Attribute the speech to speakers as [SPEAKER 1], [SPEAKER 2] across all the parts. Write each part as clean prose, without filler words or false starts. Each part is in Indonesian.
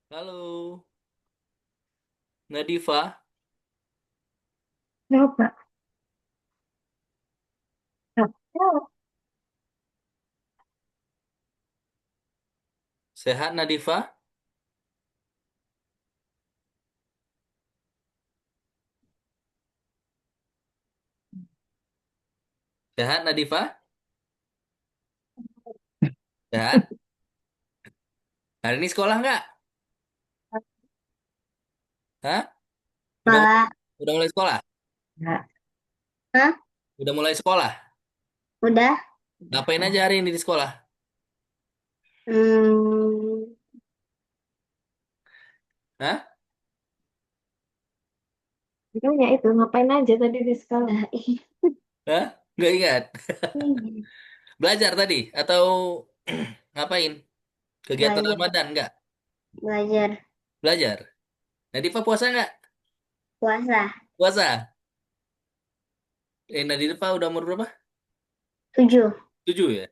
[SPEAKER 1] Halo, Nadifa,
[SPEAKER 2] Coba. Coba.
[SPEAKER 1] sehat Nadifa? Sehat Nadifa? Sehat? Hari ini sekolah nggak? Hah? Udah
[SPEAKER 2] Pak.
[SPEAKER 1] udah mulai sekolah?
[SPEAKER 2] Enggak. Hah?
[SPEAKER 1] Udah mulai sekolah?
[SPEAKER 2] Udah?
[SPEAKER 1] Ngapain aja hari ini di sekolah?
[SPEAKER 2] Hmm,
[SPEAKER 1] Hah?
[SPEAKER 2] Makanya itu ngapain aja tadi di sekolah?
[SPEAKER 1] Hah? Nggak ingat.
[SPEAKER 2] Ih,
[SPEAKER 1] Belajar tadi atau ngapain? Kegiatan
[SPEAKER 2] belajar,
[SPEAKER 1] Ramadan nggak?
[SPEAKER 2] belajar
[SPEAKER 1] Belajar. Nadifa puasa nggak?
[SPEAKER 2] puasa.
[SPEAKER 1] Puasa. Nadifa udah umur berapa?
[SPEAKER 2] 7.
[SPEAKER 1] 7 ya?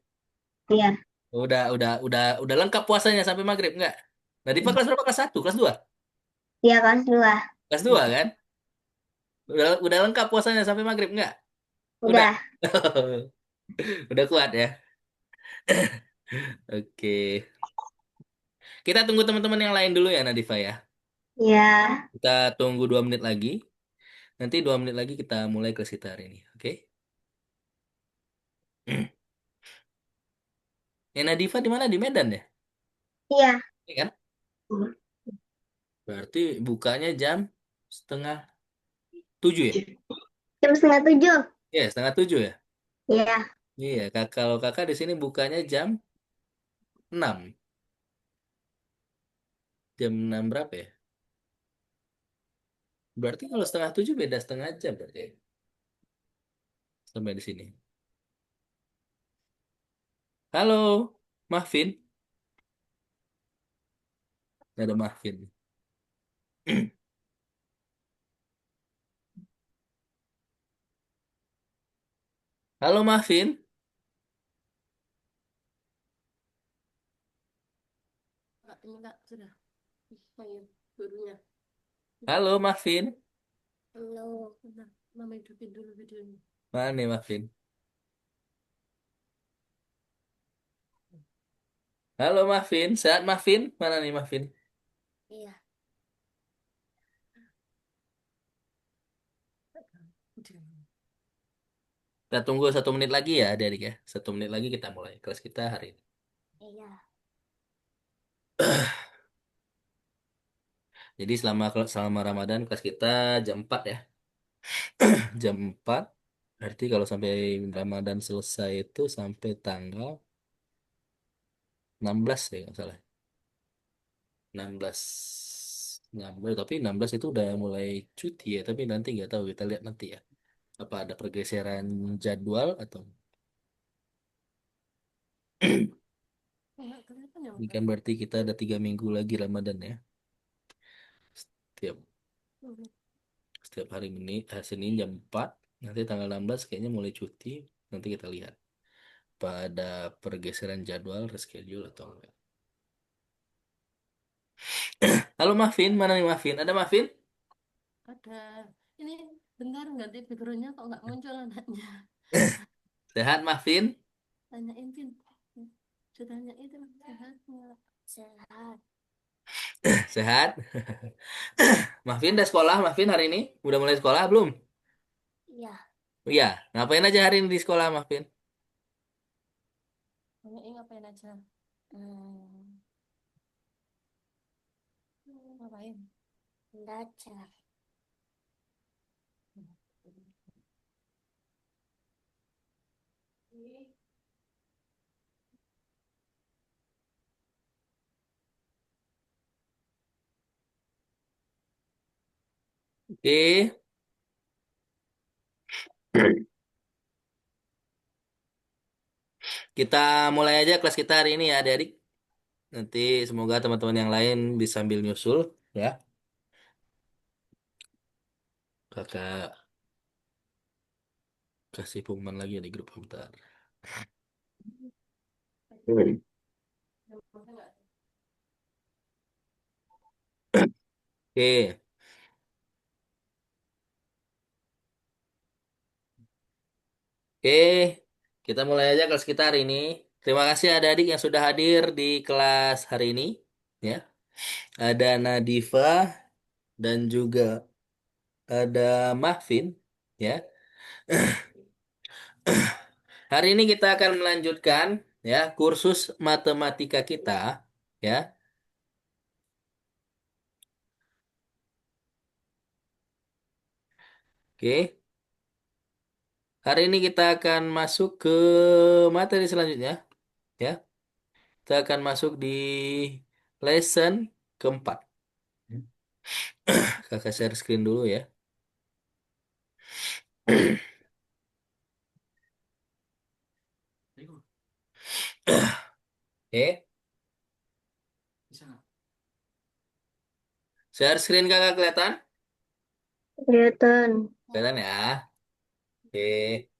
[SPEAKER 2] Iya.
[SPEAKER 1] Udah lengkap puasanya sampai maghrib nggak? Nadifa kelas berapa? Kelas 1, kelas 2?
[SPEAKER 2] Iya, kelas 2.
[SPEAKER 1] Kelas 2 kan? Udah lengkap puasanya sampai maghrib nggak? Udah.
[SPEAKER 2] Udah.
[SPEAKER 1] Udah kuat ya. Oke. Kita tunggu teman-teman yang lain dulu ya, Nadifa ya.
[SPEAKER 2] Iya.
[SPEAKER 1] Kita tunggu 2 menit lagi. Nanti 2 menit lagi kita mulai kelas kita hari ini. Oke? Nadifa di mana? Di Medan ya?
[SPEAKER 2] Iya.
[SPEAKER 1] Iya kan? Berarti bukanya jam setengah 7 ya?
[SPEAKER 2] Jam setengah 7.
[SPEAKER 1] Iya, setengah 7 ya?
[SPEAKER 2] Iya.
[SPEAKER 1] Iya, kalau kakak di sini bukanya jam 6. Jam 6 berapa ya? Berarti kalau setengah 7 beda setengah jam berarti ya? Sampai di sini. Halo, Mahvin. Nggak ada Mahvin. Halo, Mahvin.
[SPEAKER 2] Enggak, sudah. Ayo, gurunya.
[SPEAKER 1] Halo, Mahvin.
[SPEAKER 2] Halo. Bentar, Mama hidupin dulu videonya.
[SPEAKER 1] Mana nih, Mahvin? Halo, Mahvin. Sehat, Mahvin? Mana nih, Mahvin?
[SPEAKER 2] Iya.
[SPEAKER 1] Kita tunggu 1 menit lagi ya, adik-adik ya. 1 menit lagi kita mulai kelas kita hari ini.
[SPEAKER 2] Iya.
[SPEAKER 1] Jadi selama Ramadan kelas kita jam 4 ya. Jam 4. Berarti kalau sampai Ramadan selesai itu sampai tanggal 16 ya nggak salah. 16. 16, tapi 16 itu udah mulai cuti ya. Tapi nanti nggak tahu, kita lihat nanti ya. Apa ada pergeseran jadwal atau
[SPEAKER 2] Enggak kelihatan ya,
[SPEAKER 1] ini
[SPEAKER 2] Mbak?
[SPEAKER 1] kan berarti kita ada 3 minggu lagi Ramadan ya. Setiap
[SPEAKER 2] Mhm.
[SPEAKER 1] setiap hari ini Senin jam 4, nanti tanggal 16 kayaknya mulai cuti. Nanti kita lihat pada pergeseran jadwal reschedule atau enggak. Halo Muffin, mana nih Muffin? Ada Muffin?
[SPEAKER 2] Ada. Ini bentar ganti backgroundnya kok nggak muncul anaknya.
[SPEAKER 1] Sehat Muffin?
[SPEAKER 2] Tanyain Vin. Sudah tanya itu sehat nggak? Sehat.
[SPEAKER 1] Sehat? Muffin udah sekolah Muffin hari ini? Udah mulai sekolah belum?
[SPEAKER 2] Iya.
[SPEAKER 1] Oh iya, ngapain aja hari ini di sekolah Muffin?
[SPEAKER 2] Tanyain ngapain aja? Hmm, ngapain? Belajar.
[SPEAKER 1] Oke, kita mulai aja kelas kita hari ini ya adik-adik. Nanti semoga teman-teman yang lain bisa sambil nyusul ya. Kakak kasih pengumuman lagi di grup bentar. Hmm. Oke. Oke, kita mulai aja kelas kita hari ini. Terima kasih adik-adik yang sudah hadir di kelas hari ini. Ya, ada Nadifa dan juga ada Mahfin. Ya, hari ini kita akan melanjutkan ya kursus matematika kita. Ya, oke. Hari ini kita akan masuk ke materi selanjutnya. Ya, kita akan masuk di lesson keempat. Kakak share screen dulu ya. Oke. Share screen kakak kelihatan?
[SPEAKER 3] Kelihatan.
[SPEAKER 1] Kelihatan ya. Oke.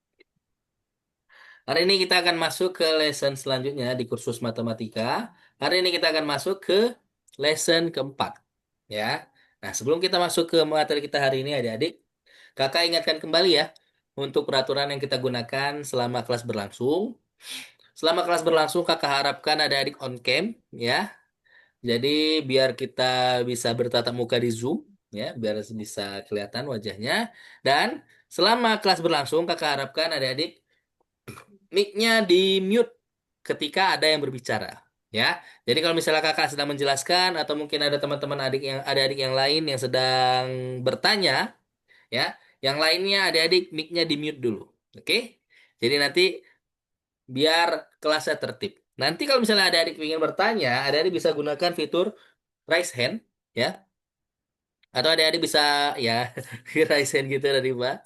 [SPEAKER 1] Hari ini kita akan masuk ke lesson selanjutnya di kursus matematika. Hari ini kita akan masuk ke lesson keempat. Ya. Nah, sebelum kita masuk ke materi kita hari ini, adik-adik, kakak ingatkan kembali ya untuk peraturan yang kita gunakan selama kelas berlangsung. Selama kelas berlangsung, kakak harapkan adik-adik on cam, ya. Jadi biar kita bisa bertatap muka di Zoom, ya, biar bisa kelihatan wajahnya. Dan selama kelas berlangsung, kakak harapkan adik-adik mic-nya di mute ketika ada yang berbicara. Ya, jadi kalau misalnya kakak sedang menjelaskan atau mungkin ada teman-teman adik yang lain yang sedang bertanya, ya, yang lainnya adik-adik mic-nya di mute dulu. Oke? Jadi nanti biar kelasnya tertib. Nanti kalau misalnya adik-adik ingin bertanya, adik-adik bisa gunakan fitur raise hand, ya. Atau adik-adik bisa ya raise hand gitu tadi Pak.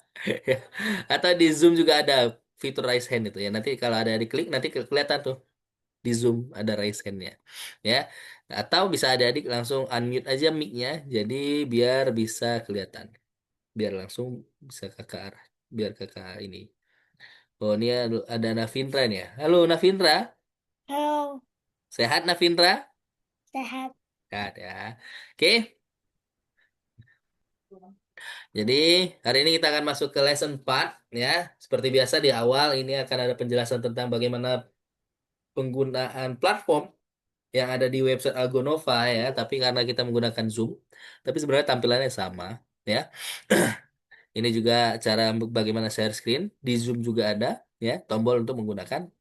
[SPEAKER 1] Atau di Zoom juga ada fitur raise hand itu ya. Nanti kalau ada klik nanti kelihatan tuh di Zoom ada raise hand-nya. Ya. Atau bisa adik-adik langsung unmute aja mic-nya jadi biar bisa kelihatan. Biar langsung bisa kakak arah. Biar kakak ini. Oh, ini ada Navindra nih ya. Halo Navindra,
[SPEAKER 3] Halo,
[SPEAKER 1] sehat Navindra?
[SPEAKER 3] sehat.
[SPEAKER 1] Sehat ya. Oke. Jadi, hari ini kita akan masuk ke lesson 4 ya. Seperti biasa di awal ini akan ada penjelasan tentang bagaimana penggunaan platform yang ada di website Algonova ya, tapi karena kita menggunakan Zoom, tapi sebenarnya tampilannya sama ya. Ini juga cara bagaimana share screen. Di Zoom juga ada ya, tombol untuk menggunakan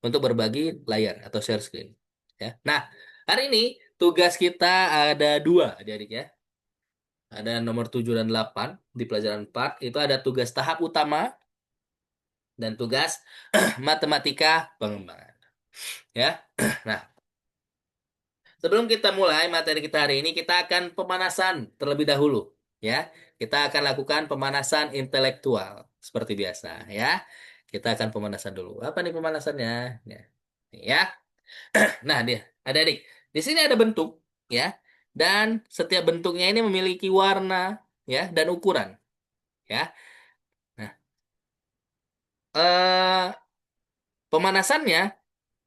[SPEAKER 1] untuk berbagi layar atau share screen ya. Nah, hari ini tugas kita ada dua adik-adik ya. Ada nomor 7 dan 8 di pelajaran 4. Itu ada tugas tahap utama dan tugas matematika pengembangan. Ya. Nah, sebelum kita mulai materi kita hari ini, kita akan pemanasan terlebih dahulu. Ya. Kita akan lakukan pemanasan intelektual seperti biasa. Ya. Kita akan pemanasan dulu. Apa nih pemanasannya? Ya. Ya. Nah, dia, adik-adik. Di sini ada bentuk. Ya. Dan setiap bentuknya ini memiliki warna. Ya. Dan ukuran. Ya. Nah, eh, pemanasannya,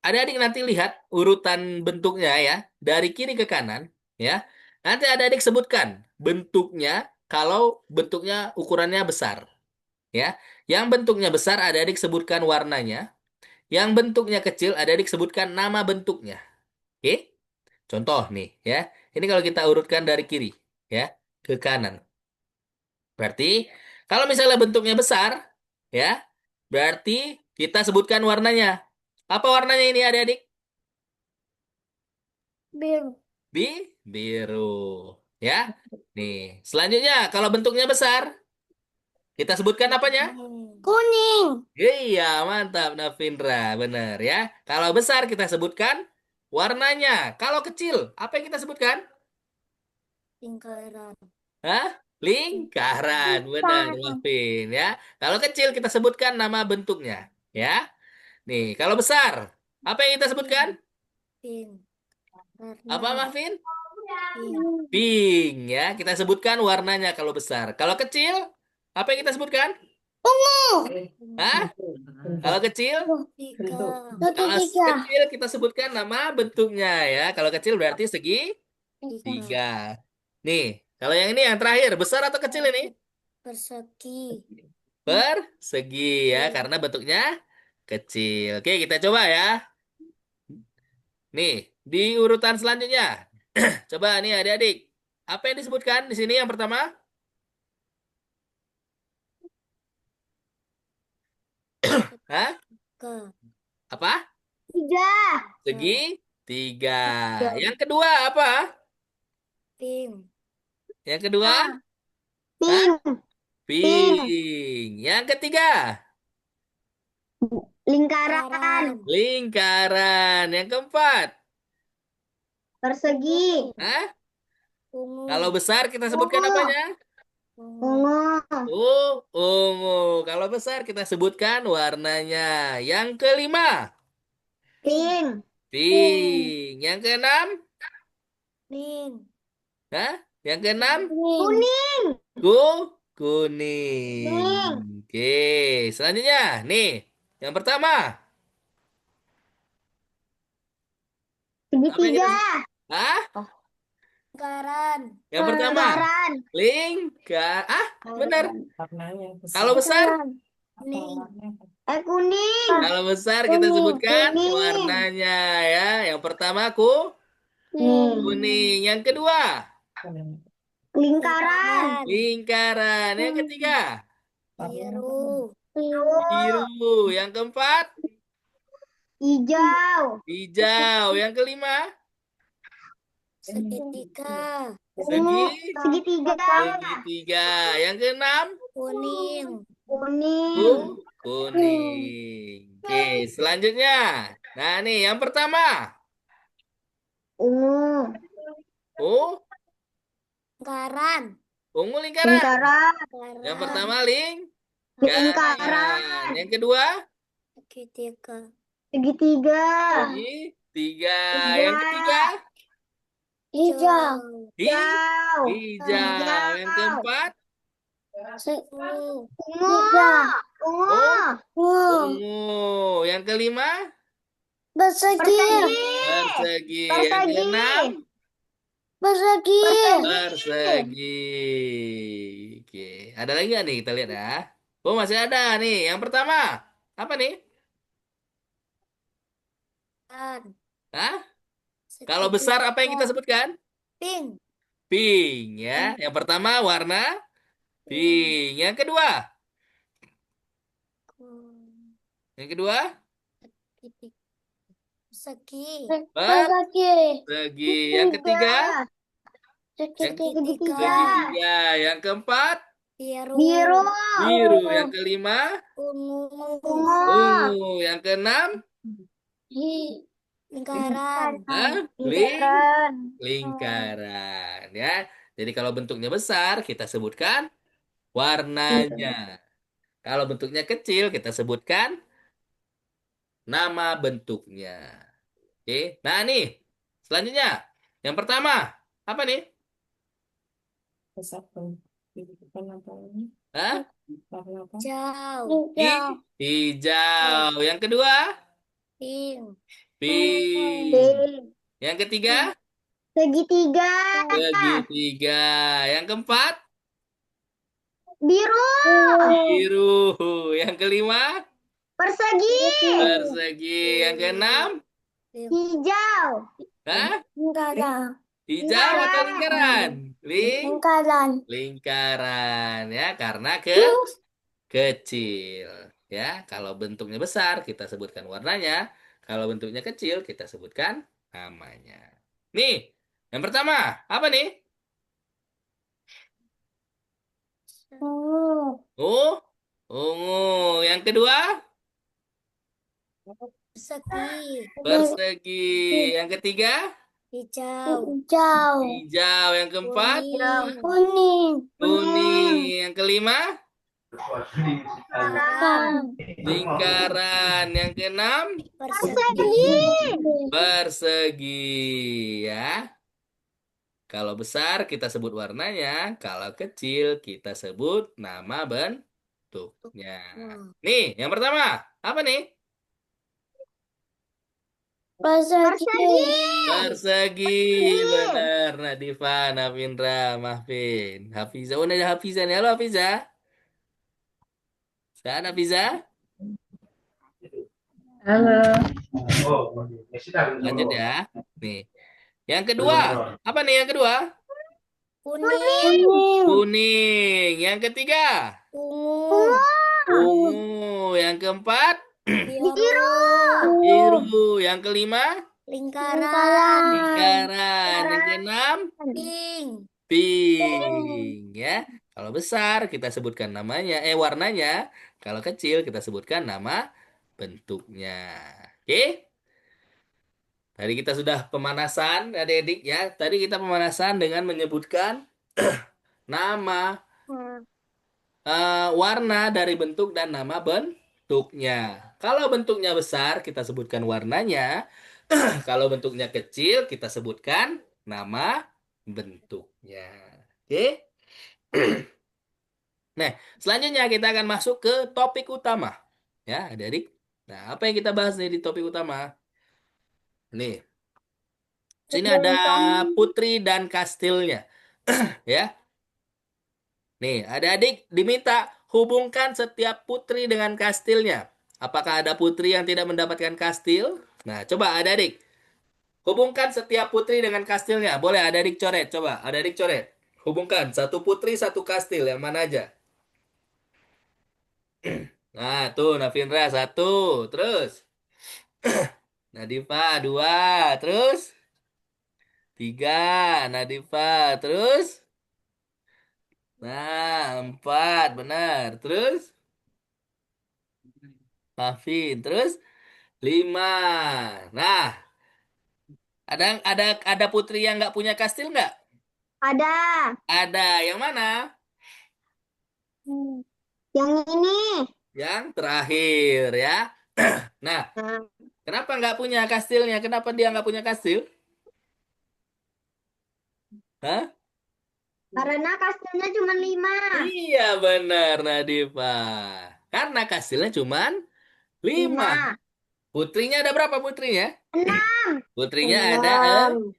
[SPEAKER 1] adik-adik nanti lihat urutan bentuknya ya, dari kiri ke kanan, ya. Nanti adik-adik sebutkan bentuknya kalau bentuknya ukurannya besar, ya. Yang bentuknya besar adik-adik sebutkan warnanya, yang bentuknya kecil adik-adik sebutkan nama bentuknya. Oke? Contoh nih, ya. Ini kalau kita urutkan dari kiri, ya, ke kanan. Berarti kalau misalnya bentuknya besar, ya, berarti kita sebutkan warnanya. Apa warnanya ini adik-adik?
[SPEAKER 3] Biru.
[SPEAKER 1] Bi biru. Ya. Nih, selanjutnya kalau bentuknya besar, kita sebutkan apanya?
[SPEAKER 3] Kuning.
[SPEAKER 1] Iya, mantap Navindra. Benar ya. Kalau besar kita sebutkan warnanya. Kalau kecil, apa yang kita sebutkan?
[SPEAKER 3] Lingkaran.
[SPEAKER 1] Hah? Lingkaran. Benar,
[SPEAKER 3] Lingkaran.
[SPEAKER 1] Navin ya. Kalau kecil kita sebutkan nama bentuknya, ya. Nih, kalau besar, apa yang kita sebutkan?
[SPEAKER 3] Pink.
[SPEAKER 1] Apa,
[SPEAKER 3] Warna
[SPEAKER 1] Mavin?
[SPEAKER 3] pink.
[SPEAKER 1] Pink ya. Kita sebutkan warnanya kalau besar. Kalau kecil, apa yang kita sebutkan? Hah? Kalau kecil?
[SPEAKER 3] Tiga. Satu
[SPEAKER 1] Kalau
[SPEAKER 3] tiga.
[SPEAKER 1] kecil kita sebutkan nama bentuknya ya. Kalau kecil berarti segi
[SPEAKER 3] Tiga.
[SPEAKER 1] tiga. Nih, Kalau yang ini yang terakhir, besar atau kecil ini?
[SPEAKER 3] Persegi.
[SPEAKER 1] Persegi ya, karena bentuknya kecil. Oke, kita coba ya. Nih, di urutan selanjutnya. Coba nih adik-adik. Apa yang disebutkan di sini yang pertama? Hah?
[SPEAKER 3] Ke.
[SPEAKER 1] Apa?
[SPEAKER 3] Tiga.
[SPEAKER 1] Segi tiga.
[SPEAKER 3] Tiga.
[SPEAKER 1] Yang kedua apa?
[SPEAKER 3] Pink.
[SPEAKER 1] Yang kedua? Hah?
[SPEAKER 3] Pink. Pink.
[SPEAKER 1] Pink. Yang ketiga?
[SPEAKER 3] Lingkaran.
[SPEAKER 1] Lingkaran. Yang keempat?
[SPEAKER 3] Persegi.
[SPEAKER 1] Hah?
[SPEAKER 3] Ungu.
[SPEAKER 1] Kalau besar kita sebutkan apanya?
[SPEAKER 3] Ungu.
[SPEAKER 1] Ungu. Kalau besar kita sebutkan warnanya. Yang kelima?
[SPEAKER 3] Pink.
[SPEAKER 1] Pink. Yang keenam?
[SPEAKER 3] Pink.
[SPEAKER 1] Hah? Yang keenam?
[SPEAKER 3] Kuning.
[SPEAKER 1] Ku kuning.
[SPEAKER 3] Kuning.
[SPEAKER 1] Oke, selanjutnya nih. Yang pertama, apa yang
[SPEAKER 3] Segitiga.
[SPEAKER 1] Hah?
[SPEAKER 3] Lingkaran.
[SPEAKER 1] Yang pertama,
[SPEAKER 3] Lingkaran.
[SPEAKER 1] benar. Kalau besar,
[SPEAKER 3] Kuning. Kuning.
[SPEAKER 1] kalau besar kita
[SPEAKER 3] Kuning.
[SPEAKER 1] sebutkan
[SPEAKER 3] Kuning.
[SPEAKER 1] warnanya ya. Yang pertama
[SPEAKER 3] Kuning.
[SPEAKER 1] kuning. Yang kedua,
[SPEAKER 3] Lingkaran.
[SPEAKER 1] lingkaran. Yang ketiga,
[SPEAKER 3] Biru.
[SPEAKER 1] biru. Yang keempat,
[SPEAKER 3] Hijau.
[SPEAKER 1] hijau. Yang kelima,
[SPEAKER 3] Segitiga.
[SPEAKER 1] segi
[SPEAKER 3] Segitiga.
[SPEAKER 1] segitiga. Yang keenam,
[SPEAKER 3] Kuning.
[SPEAKER 1] ku
[SPEAKER 3] Kuning.
[SPEAKER 1] kuning. Oke, selanjutnya. Nah, nih yang pertama.
[SPEAKER 3] Ungu.
[SPEAKER 1] Oh,
[SPEAKER 3] Lingkaran.
[SPEAKER 1] ungu lingkaran.
[SPEAKER 3] Lingkaran.
[SPEAKER 1] Yang pertama
[SPEAKER 3] Lingkaran.
[SPEAKER 1] Yang kedua,
[SPEAKER 3] Segitiga. Segitiga.
[SPEAKER 1] segitiga. Yang ketiga,
[SPEAKER 3] Hijau.
[SPEAKER 1] hi hijau. Yang keempat,
[SPEAKER 3] Ungu.
[SPEAKER 1] oh,
[SPEAKER 3] Ungu.
[SPEAKER 1] ungu. Yang kelima,
[SPEAKER 3] Persegi.
[SPEAKER 1] persegi. Yang
[SPEAKER 3] Persegi.
[SPEAKER 1] keenam,
[SPEAKER 3] Persegi.
[SPEAKER 1] persegi. Oke, ada lagi nggak nih kita lihat ya? Oh, masih ada nih. Yang pertama, apa nih? Hah? Kalau besar apa yang kita sebutkan?
[SPEAKER 3] Pink.
[SPEAKER 1] Pink ya. Yang pertama warna pink. Yang kedua? Yang kedua?
[SPEAKER 3] Persegi.
[SPEAKER 1] Persegi. Yang ketiga? Yang
[SPEAKER 3] Segitiga.
[SPEAKER 1] segitiga. Yang keempat?
[SPEAKER 3] Biru.
[SPEAKER 1] Biru. Yang kelima?
[SPEAKER 3] Ungu.
[SPEAKER 1] Ungu. Yang keenam?
[SPEAKER 3] Lingkaran.
[SPEAKER 1] Hah? Lingkaran ya. Jadi kalau bentuknya besar kita sebutkan warnanya. Kalau bentuknya kecil kita sebutkan nama bentuknya. Oke. Nah, nih. Selanjutnya. Yang pertama, apa nih? Hah?
[SPEAKER 3] Hijau.
[SPEAKER 1] Hijau. Yang kedua,
[SPEAKER 3] Pink.
[SPEAKER 1] pink. Yang ketiga,
[SPEAKER 3] Segitiga.
[SPEAKER 1] segitiga. Yang keempat,
[SPEAKER 3] Biru.
[SPEAKER 1] biru. Yang kelima,
[SPEAKER 3] Persegi.
[SPEAKER 1] persegi. Yang keenam,
[SPEAKER 3] Hijau.
[SPEAKER 1] hah?
[SPEAKER 3] Lingkaran.
[SPEAKER 1] Hijau atau lingkaran?
[SPEAKER 3] Lingkaran.
[SPEAKER 1] Lingkaran ya, karena kecil. Ya, kalau bentuknya besar kita sebutkan warnanya, kalau bentuknya kecil kita sebutkan namanya. Nih, yang pertama, apa nih? Oh, ungu. Yang kedua,
[SPEAKER 3] Persegi.
[SPEAKER 1] persegi. Yang ketiga,
[SPEAKER 3] Hijau.
[SPEAKER 1] hijau. Yang keempat,
[SPEAKER 3] Kuning.
[SPEAKER 1] kuning. Yang kelima,
[SPEAKER 3] Lingkaran.
[SPEAKER 1] lingkaran. Yang keenam,
[SPEAKER 3] Persegi.
[SPEAKER 1] persegi. Ya. Kalau besar kita sebut warnanya, kalau kecil kita sebut nama bentuknya. Nih, yang pertama, apa nih?
[SPEAKER 3] Persegi.
[SPEAKER 1] Persegi, benar. Nadifa, Navindra, Mahfin, Hafiza. Oh, ada Hafiza nih. Halo Hafiza. Sana Hafiza. Lanjut ya. Nih. Yang kedua. Apa nih yang kedua?
[SPEAKER 3] Kuning.
[SPEAKER 1] Kuning. Yang ketiga.
[SPEAKER 3] Ungu.
[SPEAKER 1] Ungu. Yang keempat.
[SPEAKER 3] Biru.
[SPEAKER 1] Biru. Yang kelima.
[SPEAKER 3] Lingkaran.
[SPEAKER 1] Lingkaran. Yang keenam.
[SPEAKER 3] Pink.
[SPEAKER 1] Pink. Ya. Kalau besar kita sebutkan namanya. Warnanya. Kalau kecil kita sebutkan nama bentuknya. Oke. Tadi kita sudah pemanasan, adik-adik ya. Tadi kita pemanasan dengan menyebutkan nama, warna dari bentuk dan nama bentuknya. Kalau bentuknya besar, kita sebutkan warnanya. Kalau bentuknya kecil, kita sebutkan nama bentuknya. Oke? Nah, selanjutnya kita akan masuk ke topik utama. Ya, adik-adik. Nah, apa yang kita bahas nih di topik utama? Nih, sini ada putri dan kastilnya. Ya, nih, adik-adik diminta hubungkan setiap putri dengan kastilnya. Apakah ada putri yang tidak mendapatkan kastil? Nah, coba adik-adik hubungkan setiap putri dengan kastilnya. Boleh adik-adik coret, coba adik-adik coret. Hubungkan satu putri satu kastil yang mana aja? Nah, tuh Navindra satu, terus Nadifa dua, terus tiga, Nadifa, terus nah empat, benar, terus Mafin, terus lima. Nah, ada putri yang nggak punya kastil nggak?
[SPEAKER 3] Ada.
[SPEAKER 1] Ada. Yang mana?
[SPEAKER 3] Yang ini.
[SPEAKER 1] Yang terakhir ya. Nah, kenapa nggak punya kastilnya? Kenapa dia nggak punya kastil? Hah?
[SPEAKER 3] Karena kastilnya cuma 5.
[SPEAKER 1] Iya benar Nadifa. Karena kastilnya cuman lima.
[SPEAKER 3] 5.
[SPEAKER 1] Putrinya ada berapa putrinya?
[SPEAKER 3] 6.
[SPEAKER 1] Putrinya ada
[SPEAKER 3] 6.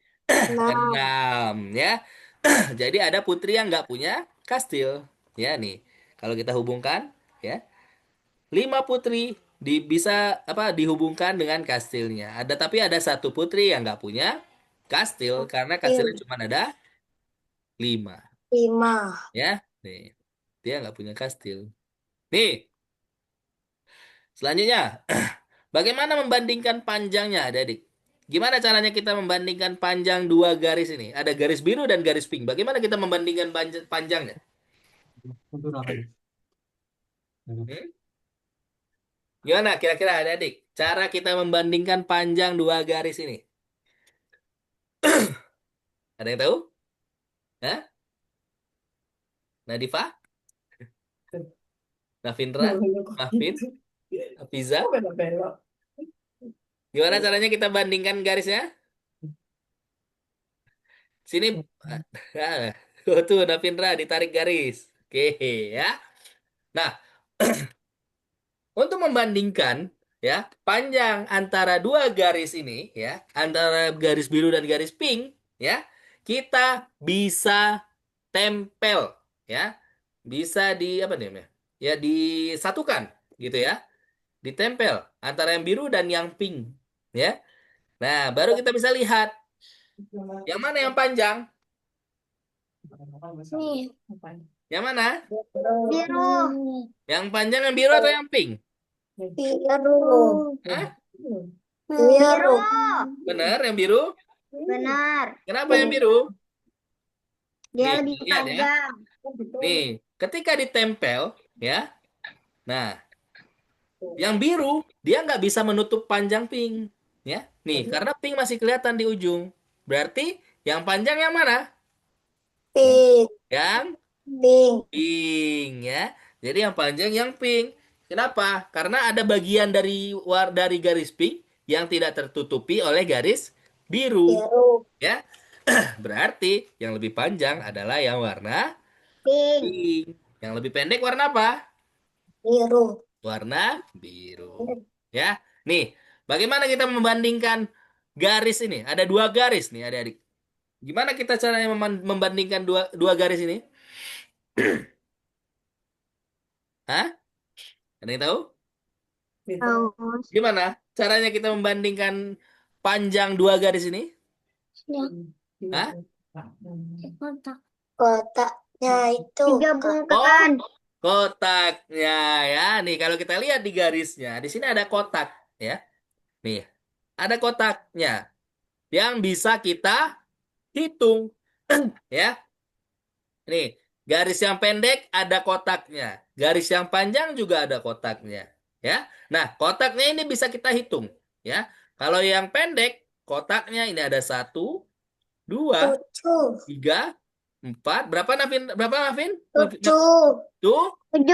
[SPEAKER 3] 6.
[SPEAKER 1] enam ya. Jadi ada putri yang nggak punya kastil. Ya nih, kalau kita hubungkan ya, lima putri bisa apa dihubungkan dengan kastilnya. Tapi ada satu putri yang nggak punya kastil karena kastilnya cuma ada lima.
[SPEAKER 3] 5.
[SPEAKER 1] Ya, nih dia nggak punya kastil. Nih, selanjutnya, bagaimana membandingkan panjangnya, adik-adik? Gimana caranya kita membandingkan panjang dua garis ini? Ada garis biru dan garis pink. Bagaimana kita membandingkan panjangnya? Hmm? Gimana kira-kira adik-adik? Cara kita membandingkan panjang dua garis ini? Ada yang tahu? Hah? Nadifa? Navindra? Mahfin? Hafiza? Gimana caranya kita bandingkan garisnya? Sini. Ah, oh, tuh Navindra ditarik garis. Oke ya. Nah, untuk membandingkan ya panjang antara dua garis ini ya, antara garis biru dan garis pink ya, kita bisa tempel ya. Bisa di apa namanya? Ya disatukan gitu ya. Ditempel antara yang biru dan yang pink ya. Nah, baru kita bisa lihat yang mana yang panjang,
[SPEAKER 3] Nih.
[SPEAKER 1] yang mana?
[SPEAKER 3] Biru.
[SPEAKER 1] Yang panjang yang biru atau yang pink?
[SPEAKER 3] Biru.
[SPEAKER 1] Hah?
[SPEAKER 3] Biru.
[SPEAKER 1] Benar, yang biru.
[SPEAKER 3] Benar.
[SPEAKER 1] Kenapa yang biru?
[SPEAKER 3] Dia
[SPEAKER 1] Nih,
[SPEAKER 3] lebih
[SPEAKER 1] lihat ya.
[SPEAKER 3] panjang.
[SPEAKER 1] Nih, ketika ditempel, ya. Nah, yang biru dia nggak bisa menutup panjang pink, ya. Nih, karena pink masih kelihatan di ujung. Berarti yang panjang yang mana?
[SPEAKER 3] Pink.
[SPEAKER 1] Yang
[SPEAKER 3] Pink.
[SPEAKER 1] pink, ya. Jadi yang panjang yang pink. Kenapa? Karena ada bagian dari garis pink yang tidak tertutupi oleh garis biru,
[SPEAKER 3] Biru.
[SPEAKER 1] ya. Berarti yang lebih panjang adalah yang warna
[SPEAKER 3] Pink.
[SPEAKER 1] pink. Yang lebih pendek warna apa?
[SPEAKER 3] Biru.
[SPEAKER 1] Warna biru. Ya. Nih, bagaimana kita membandingkan garis ini, ada dua garis nih adik-adik. Gimana kita caranya membandingkan dua garis ini? Hah? Ada yang tahu?
[SPEAKER 3] Tahu.
[SPEAKER 1] Gimana caranya kita membandingkan panjang dua garis ini? Hah?
[SPEAKER 3] Kotak. Kotaknya itu
[SPEAKER 1] Oh,
[SPEAKER 3] digabungkan.
[SPEAKER 1] kotaknya ya. Nih kalau kita lihat di garisnya, di sini ada kotak ya. Nih, ada kotaknya yang bisa kita hitung ya. Nih, garis yang pendek ada kotaknya, garis yang panjang juga ada kotaknya ya. Nah, kotaknya ini bisa kita hitung ya. Kalau yang pendek, kotaknya ini ada 1, 2,
[SPEAKER 3] 7.
[SPEAKER 1] 3, 4. Berapa Navin? Berapa Navin?
[SPEAKER 3] 7.
[SPEAKER 1] Tuh, 7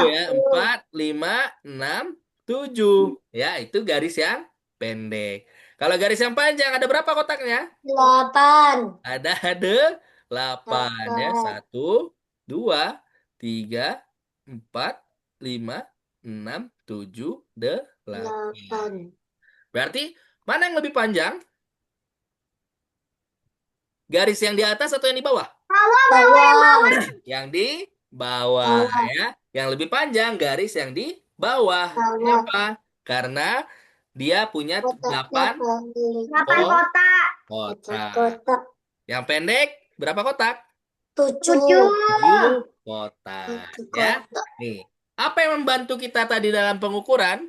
[SPEAKER 1] ya.
[SPEAKER 3] 7.
[SPEAKER 1] 4, 5, 6, 7. Ya, itu garis yang pendek. Kalau garis yang panjang ada berapa kotaknya?
[SPEAKER 3] 8.
[SPEAKER 1] Ada 8 ya. 1, 2, 3, 4, 5, 6, 7, 8.
[SPEAKER 3] 8.
[SPEAKER 1] Berarti mana yang lebih panjang? Garis yang di atas atau yang di bawah?
[SPEAKER 3] Bawah.
[SPEAKER 1] Yang di bawah
[SPEAKER 3] Bawah.
[SPEAKER 1] ya. Yang lebih panjang garis yang di bawah.
[SPEAKER 3] Bawah.
[SPEAKER 1] Kenapa? Karena dia punya
[SPEAKER 3] Kotaknya
[SPEAKER 1] 8
[SPEAKER 3] pendek. 8 kotak.
[SPEAKER 1] kotak.
[SPEAKER 3] Kotak.
[SPEAKER 1] Yang pendek berapa kotak?
[SPEAKER 3] 7.
[SPEAKER 1] 7 kotak
[SPEAKER 3] 7
[SPEAKER 1] ya.
[SPEAKER 3] kotak.
[SPEAKER 1] Nih, apa yang membantu kita tadi dalam pengukuran?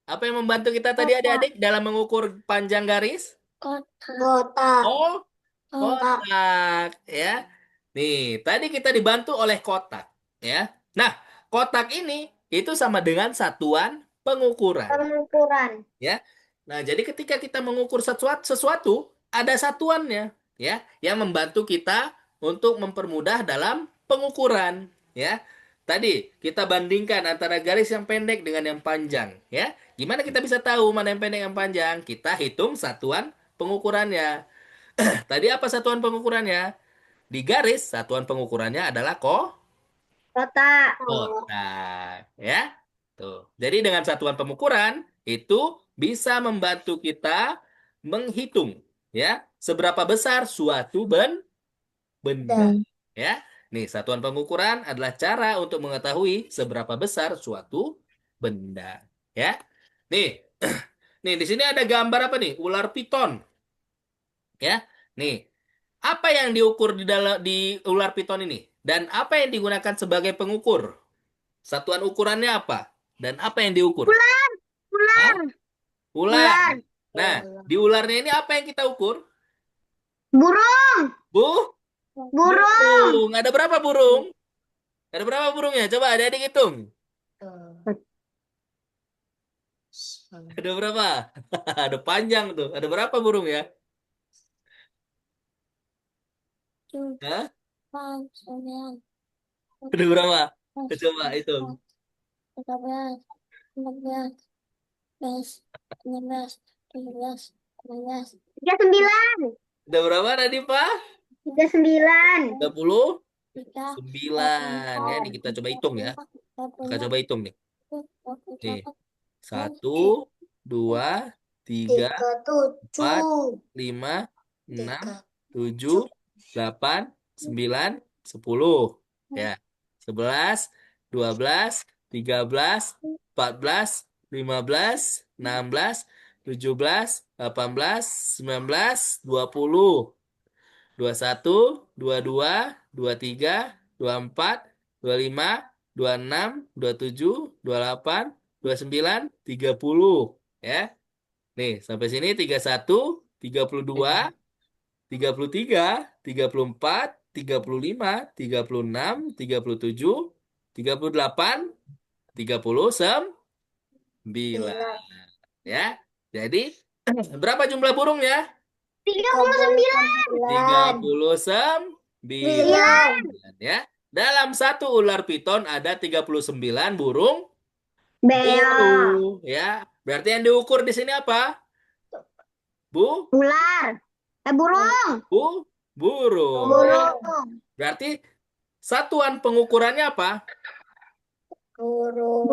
[SPEAKER 1] Apa yang membantu kita tadi
[SPEAKER 3] Kotak.
[SPEAKER 1] adik-adik dalam mengukur panjang garis?
[SPEAKER 3] Kotak.
[SPEAKER 1] Oh,
[SPEAKER 3] Kotak.
[SPEAKER 1] kotak ya. Nih, tadi kita dibantu oleh kotak ya. Nah, kotak ini itu sama dengan satuan pengukuran
[SPEAKER 3] Pengukuran.
[SPEAKER 1] ya. Nah, jadi ketika kita mengukur sesuatu ada satuannya ya yang membantu kita untuk mempermudah dalam pengukuran ya. Tadi kita bandingkan antara garis yang pendek dengan yang panjang ya. Gimana kita bisa tahu mana yang pendek yang panjang? Kita hitung satuan pengukurannya. Tadi apa satuan pengukurannya? Di garis, satuan pengukurannya adalah
[SPEAKER 3] Kotak.
[SPEAKER 1] kotak. Ya. Tuh. Jadi dengan satuan pengukuran, itu bisa membantu kita menghitung. Ya. Seberapa besar suatu benda. Ya. Nih, satuan pengukuran adalah cara untuk mengetahui seberapa besar suatu benda. Ya. Nih, nih di sini ada gambar apa nih? Ular piton. Ya. Nih, apa yang diukur di ular piton ini? Dan apa yang digunakan sebagai pengukur? Satuan ukurannya apa? Dan apa yang diukur? Hah?
[SPEAKER 3] Ular.
[SPEAKER 1] Ular.
[SPEAKER 3] Ular.
[SPEAKER 1] Nah, di ularnya ini apa yang kita ukur?
[SPEAKER 3] Burung.
[SPEAKER 1] Bu?
[SPEAKER 3] Burung.
[SPEAKER 1] Burung. Ada berapa burung? Ada berapa burungnya? Coba adik-adik hitung. Ada berapa? Ada panjang tuh. Ada berapa burung ya? Hah? Ada berapa? Coba hitung.
[SPEAKER 3] 13, 14, 15, 16, 17, 18. 39.
[SPEAKER 1] Ada berapa tadi, Pak?
[SPEAKER 3] 39.
[SPEAKER 1] 39. Ya, ini kita coba hitung ya. Kita coba hitung nih. Nih. 1, 2, 3, 4, 5, 6, 7, 8, 9, 10. Ya. 11, 12, 13, 14, 15, 16, 17, 18, 19, 20. 21, 22, 23, 24, 25, 26, 27, 28, 29, 30. Ya. Nih, sampai sini 31, 32, 33, 34, 35, 36, 37, 38, 39. Ya. Jadi, berapa jumlah burungnya?
[SPEAKER 3] 39.
[SPEAKER 1] 39 ya. Dalam satu ular piton ada 39 burung buru ya. Berarti yang diukur di sini apa? Bu?
[SPEAKER 3] Ular. Burung.
[SPEAKER 1] Burung.
[SPEAKER 3] Burung.
[SPEAKER 1] Berarti satuan pengukurannya apa?
[SPEAKER 3] Burung.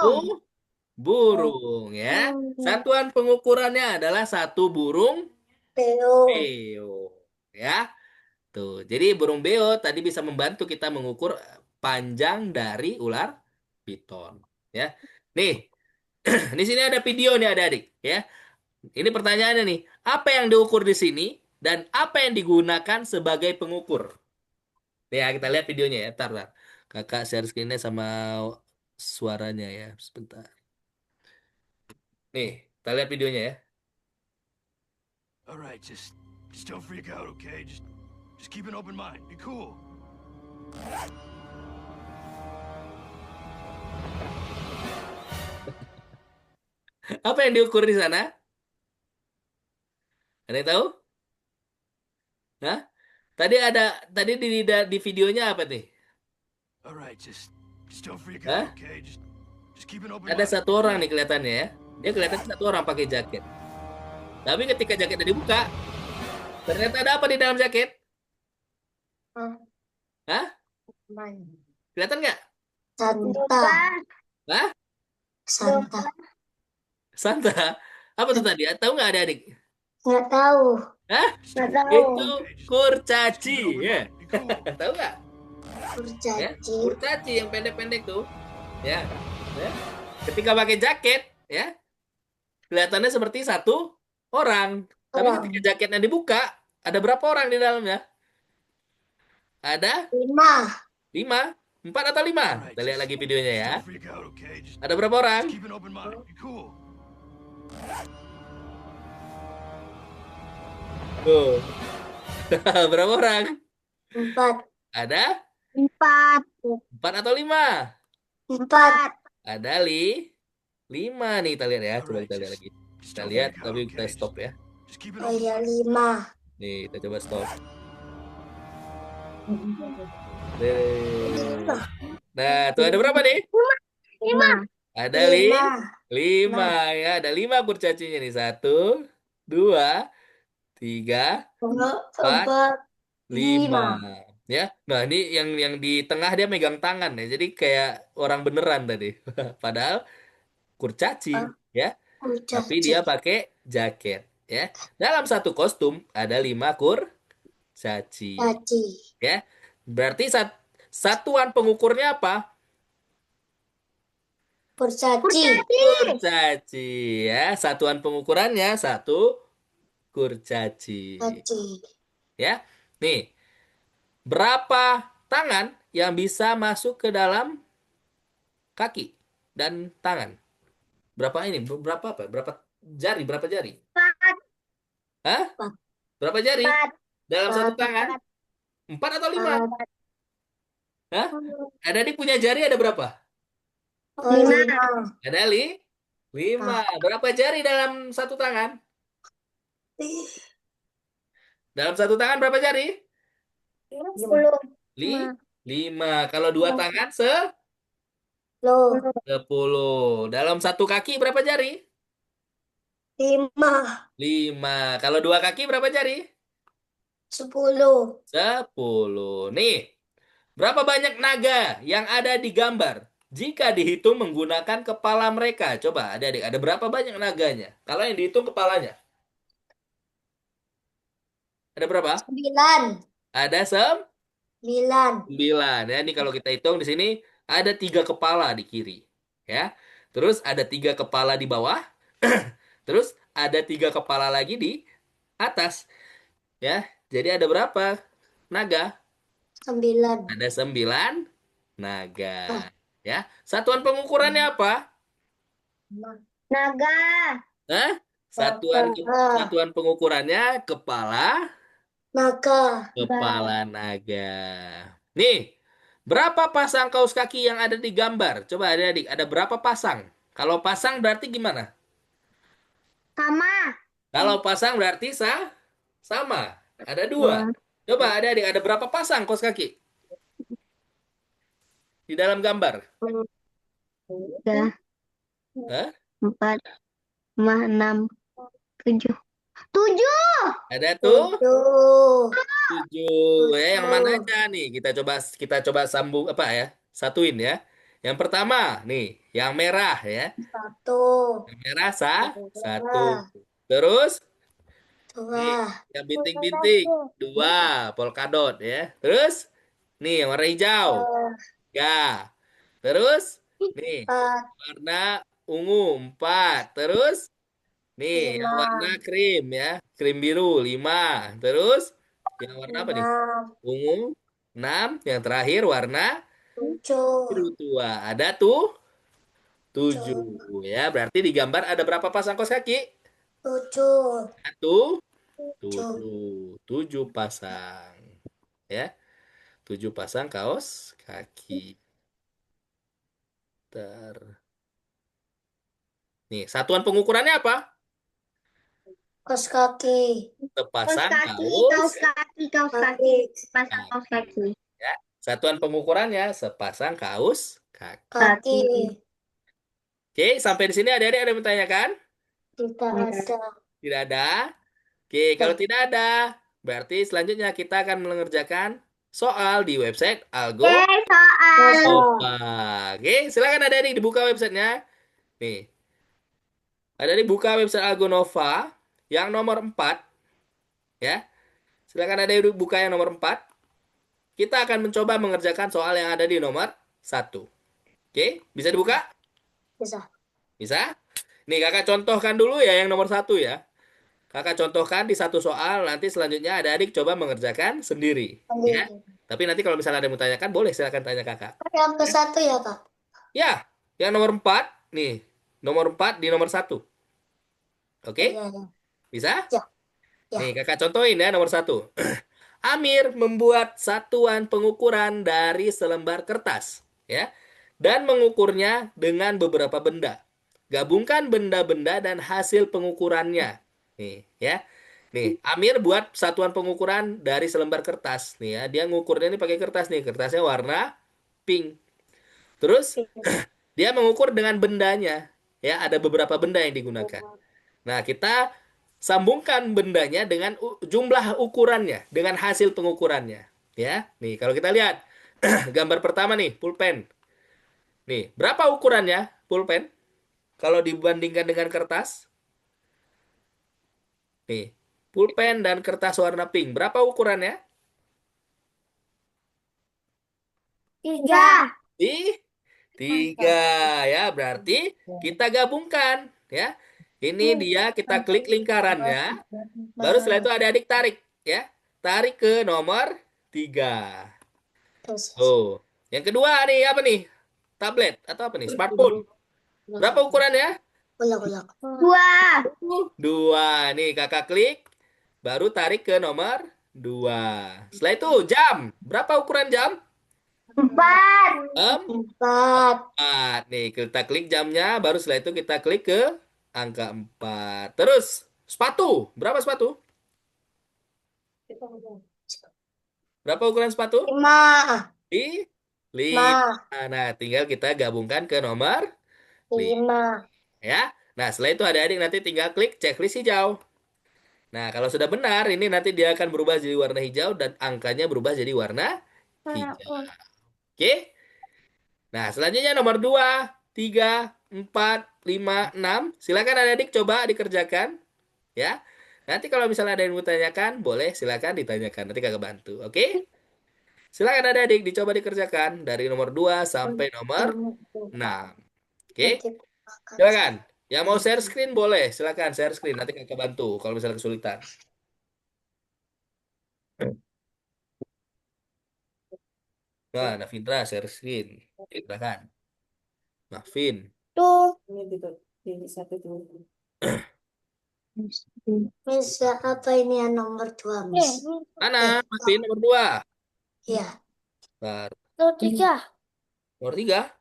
[SPEAKER 1] Bu? burung ya. Satuan pengukurannya adalah satu burung
[SPEAKER 3] Beo.
[SPEAKER 1] beo ya. Tuh, jadi burung beo tadi bisa membantu kita mengukur panjang dari ular piton ya. Nih, di sini ada video nih adik-adik ya. Ini pertanyaannya nih, apa yang diukur di sini dan apa yang digunakan sebagai pengukur? Ya, kita lihat videonya ya. Tar. Kakak share screen-nya sama suaranya ya. Sebentar. Nih, kita lihat videonya ya.
[SPEAKER 4] All right, just don't freak out, okay? Just keep an open mind. Be cool.
[SPEAKER 1] Apa yang diukur di sana? Ada yang tahu? Hah? Tadi di videonya apa nih?
[SPEAKER 4] All right, just don't freak
[SPEAKER 1] Hah?
[SPEAKER 4] out, okay? Just keep an open
[SPEAKER 1] Ada
[SPEAKER 4] mind.
[SPEAKER 1] satu
[SPEAKER 4] Be
[SPEAKER 1] orang
[SPEAKER 4] cool.
[SPEAKER 1] nih kelihatannya ya. Dia kelihatan satu orang pakai jaket. Tapi ketika jaketnya dibuka, ternyata ada apa di dalam jaket? Hah? Kelihatan nggak?
[SPEAKER 3] Santa.
[SPEAKER 1] Hah?
[SPEAKER 3] Santa.
[SPEAKER 1] Santa. Apa tuh tadi? Tahu nggak adik-adik?
[SPEAKER 3] Nggak tahu.
[SPEAKER 1] Hah?
[SPEAKER 4] Just
[SPEAKER 3] Nggak
[SPEAKER 4] don't
[SPEAKER 3] tahu.
[SPEAKER 1] Itu
[SPEAKER 4] okay? Just
[SPEAKER 1] kurcaci
[SPEAKER 4] keep an open
[SPEAKER 1] ya.
[SPEAKER 4] mind. Be cool.
[SPEAKER 1] Tahu nggak? Ya,
[SPEAKER 3] Kurcaci.
[SPEAKER 1] kurcaci yang pendek-pendek tuh. Ya. Ya. Ketika pakai jaket, ya, kelihatannya seperti satu orang. Tapi
[SPEAKER 3] Orang.
[SPEAKER 1] ketika jaketnya dibuka, ada berapa orang di dalamnya? Ada
[SPEAKER 3] 5.
[SPEAKER 1] 5, 4 atau 5?
[SPEAKER 4] All right,
[SPEAKER 1] Kita lihat lagi videonya
[SPEAKER 4] just
[SPEAKER 1] ya.
[SPEAKER 4] don't freak out, okay?
[SPEAKER 1] Ada berapa orang?
[SPEAKER 4] Just keep an open mind. Be cool.
[SPEAKER 1] Tuh. Berapa orang?
[SPEAKER 3] 4.
[SPEAKER 1] Ada
[SPEAKER 3] 4.
[SPEAKER 1] 4 atau 5?
[SPEAKER 3] 4.
[SPEAKER 1] Ada 5 nih kita lihat ya.
[SPEAKER 4] All
[SPEAKER 1] Coba
[SPEAKER 4] right,
[SPEAKER 1] kita lihat lagi.
[SPEAKER 4] just
[SPEAKER 1] Kita
[SPEAKER 4] don't
[SPEAKER 1] lihat
[SPEAKER 4] freak out,
[SPEAKER 1] tapi kita
[SPEAKER 4] okay?
[SPEAKER 1] stop ya.
[SPEAKER 4] Just keep an
[SPEAKER 3] Oh
[SPEAKER 4] open
[SPEAKER 3] ya,
[SPEAKER 4] mind.
[SPEAKER 3] 5.
[SPEAKER 1] Nih, kita coba stop. Nah, tuh ada berapa nih?
[SPEAKER 3] 5.
[SPEAKER 1] Ada
[SPEAKER 3] 5.
[SPEAKER 1] 5 ya. Ada 5 kurcacinya nih. 1, 2, 3, 4,
[SPEAKER 3] 4.
[SPEAKER 1] 5.
[SPEAKER 3] 5.
[SPEAKER 1] Ya. Nah, ini yang di tengah dia megang tangan ya. Jadi kayak orang beneran tadi. Padahal kurcaci ya. Tapi
[SPEAKER 3] Kurcaci.
[SPEAKER 1] dia pakai jaket ya. Dalam satu kostum ada 5 kurcaci
[SPEAKER 3] Caci.
[SPEAKER 1] ya. Berarti satuan pengukurnya apa?
[SPEAKER 3] Kurcaci.
[SPEAKER 1] Kurcaci ya. Satuan pengukurannya satu kurcaci
[SPEAKER 3] Caci.
[SPEAKER 1] ya. Nih, berapa tangan yang bisa masuk ke dalam kaki dan tangan? Berapa ini? Berapa apa? Berapa jari? Berapa jari?
[SPEAKER 3] 4.
[SPEAKER 1] Hah? Berapa jari?
[SPEAKER 3] 4.
[SPEAKER 1] Dalam satu tangan? 4 atau 5? Hah? Ada di punya jari ada berapa?
[SPEAKER 3] 5.
[SPEAKER 1] Ada 5. Berapa jari dalam satu tangan? Dalam satu tangan berapa jari?
[SPEAKER 3] 10.
[SPEAKER 1] 5. Kalau dua tangan 10. Dalam satu kaki berapa jari?
[SPEAKER 3] 5.
[SPEAKER 1] 5. Kalau dua kaki berapa jari?
[SPEAKER 3] 10.
[SPEAKER 1] 10. Nih, berapa banyak naga yang ada di gambar? Jika dihitung menggunakan kepala mereka. Coba adik-adik, ada berapa banyak naganya? Kalau yang dihitung kepalanya. Ada berapa?
[SPEAKER 3] 9.
[SPEAKER 1] Ada
[SPEAKER 3] 9.
[SPEAKER 1] 9. Ya, ini kalau kita hitung di sini ada 3 kepala di kiri. Ya. Terus ada 3 kepala di bawah. Terus ada 3 kepala lagi di atas. Ya. Jadi ada berapa naga?
[SPEAKER 3] 9.
[SPEAKER 1] Ada 9 naga. Ya. Satuan pengukurannya apa?
[SPEAKER 3] Naga.
[SPEAKER 1] Hah? Satuan pengukurannya
[SPEAKER 3] Naga.
[SPEAKER 1] kepala naga. Nih, berapa pasang kaos kaki yang ada di gambar? Coba adik-adik, ada berapa pasang? Kalau pasang berarti gimana?
[SPEAKER 3] Sama.
[SPEAKER 1] Kalau pasang berarti sama. Ada 2. Coba adik-adik, ada berapa pasang kaos kaki di dalam gambar?
[SPEAKER 3] 3,
[SPEAKER 1] Hah?
[SPEAKER 3] 4, 5, 6, 7. 7.
[SPEAKER 1] Ada tuh
[SPEAKER 3] 7.
[SPEAKER 1] 7. Ya, yang mana aja nih? Kita coba sambung apa ya? Satuin ya. Yang pertama, nih, yang merah ya.
[SPEAKER 3] Satu.
[SPEAKER 1] Yang merah satu.
[SPEAKER 3] Dua.
[SPEAKER 1] Terus, nih,
[SPEAKER 3] Dua.
[SPEAKER 1] yang bintik-bintik, dua, polkadot ya. Terus, nih, yang warna hijau, tiga. Terus, nih,
[SPEAKER 3] Empat.
[SPEAKER 1] warna ungu, empat. Terus, nih, yang warna
[SPEAKER 3] Lima.
[SPEAKER 1] krim ya, krim biru, lima. Terus, yang warna apa nih?
[SPEAKER 3] Enam.
[SPEAKER 1] Ungu, enam. Yang terakhir warna biru
[SPEAKER 3] Tujuh.
[SPEAKER 1] tua. Ada tuh tujuh
[SPEAKER 3] Tujuh.
[SPEAKER 1] ya. Berarti di gambar ada berapa pasang kaos kaki?
[SPEAKER 3] Tujuh.
[SPEAKER 1] Satu,
[SPEAKER 3] Tujuh.
[SPEAKER 1] tujuh pasang ya. Tujuh pasang kaos kaki. Ter. Nih, satuan pengukurannya apa?
[SPEAKER 3] Kaos kaki. Kaos
[SPEAKER 1] Sepasang
[SPEAKER 3] kaki,
[SPEAKER 1] kaos
[SPEAKER 3] kaos kaki, kaos kaki. Pasang kaos
[SPEAKER 1] kaki.
[SPEAKER 3] kaki.
[SPEAKER 1] Ya. Satuan pengukurannya sepasang kaos kaki.
[SPEAKER 3] Kaki.
[SPEAKER 1] Oke, sampai di sini adik-adik ada yang bertanyakan?
[SPEAKER 3] Tidak ada.
[SPEAKER 1] Tidak ada? Oke, kalau tidak ada, berarti selanjutnya kita akan mengerjakan soal di website Algo.
[SPEAKER 3] Oke, soal.
[SPEAKER 1] Opa. Oke, silakan adik-adik dibuka websitenya. Nih, adik-adik buka website Algo Nova yang nomor 4 ya. Silakan adik-adik buka yang nomor 4. Kita akan mencoba mengerjakan soal yang ada di nomor 1. Oke, bisa dibuka?
[SPEAKER 3] Bisa.
[SPEAKER 1] Bisa? Nih, kakak contohkan dulu ya yang nomor 1 ya. Kakak contohkan di satu soal, nanti selanjutnya adik-adik coba mengerjakan sendiri. Ya.
[SPEAKER 3] Sendiri.
[SPEAKER 1] Tapi nanti kalau misalnya ada yang mau tanyakan, boleh silakan tanya kakak.
[SPEAKER 3] Yang ke satu ya, Kak?
[SPEAKER 1] Ya, yang nomor 4 nih. Nomor 4 di nomor 1. Oke?
[SPEAKER 3] Iya, iya.
[SPEAKER 1] Bisa?
[SPEAKER 3] Ya, ya.
[SPEAKER 1] Nih, kakak contohin ya nomor 1. Amir membuat satuan pengukuran dari selembar kertas, ya, dan mengukurnya dengan beberapa benda. Gabungkan benda-benda dan hasil pengukurannya. Nih, ya. Nih, Amir buat satuan pengukuran dari selembar kertas. Nih ya, dia ngukurnya ini pakai kertas nih. Kertasnya warna pink. Terus dia mengukur dengan bendanya. Ya, ada beberapa benda yang digunakan. Nah, kita sambungkan bendanya dengan jumlah ukurannya, dengan hasil pengukurannya. Ya, nih kalau kita lihat gambar pertama nih, pulpen. Nih, berapa ukurannya pulpen? Kalau dibandingkan dengan kertas? Nih, pulpen dan kertas warna pink, berapa ukurannya?
[SPEAKER 3] Tiga.
[SPEAKER 1] Di tiga ya, berarti kita gabungkan ya. Ini dia kita klik lingkarannya, baru setelah itu adik-adik tarik ya. Tarik ke nomor 3.
[SPEAKER 3] Terus.
[SPEAKER 1] Oh, yang kedua nih apa nih? Tablet atau apa nih? Smartphone. Berapa ukurannya?
[SPEAKER 3] Ulang, ulang. Dua.
[SPEAKER 1] Dua. Nih kakak klik, baru tarik ke nomor 2. Setelah itu jam. Berapa ukuran jam?
[SPEAKER 3] Empat. Empat.
[SPEAKER 1] 4. Nih kita klik jamnya, baru setelah itu kita klik ke angka 4. Terus sepatu. Berapa sepatu? Berapa ukuran sepatu?
[SPEAKER 3] Lima.
[SPEAKER 1] Di
[SPEAKER 3] Lima.
[SPEAKER 1] 5. Nah, tinggal kita gabungkan ke nomor 5.
[SPEAKER 3] Lima.
[SPEAKER 1] Ya. Nah, setelah itu adik-adik nanti tinggal klik checklist hijau. Nah, kalau sudah benar, ini nanti dia akan berubah jadi warna hijau dan angkanya berubah jadi warna hijau. Oke? Nah, selanjutnya nomor 2, 3, 4, 5, 6. Silakan adik-adik coba dikerjakan. Ya. Nanti kalau misalnya ada yang mau tanyakan, boleh silakan ditanyakan. Nanti kakak bantu. Oke? Silakan adik-adik dicoba dikerjakan dari nomor 2 sampai nomor 6. Oke? Silakan. Yang mau share screen boleh, silakan share screen. Nanti kakak bantu kalau misalnya kesulitan. Nah, Navindra share screen. Silakan. Navin.
[SPEAKER 3] Tuh. Bisa apa ini yang nomor dua, Miss?
[SPEAKER 1] Mana? Navin nomor 2.
[SPEAKER 3] Iya.
[SPEAKER 1] Nah,
[SPEAKER 3] Nomor tiga.
[SPEAKER 1] nomor 3.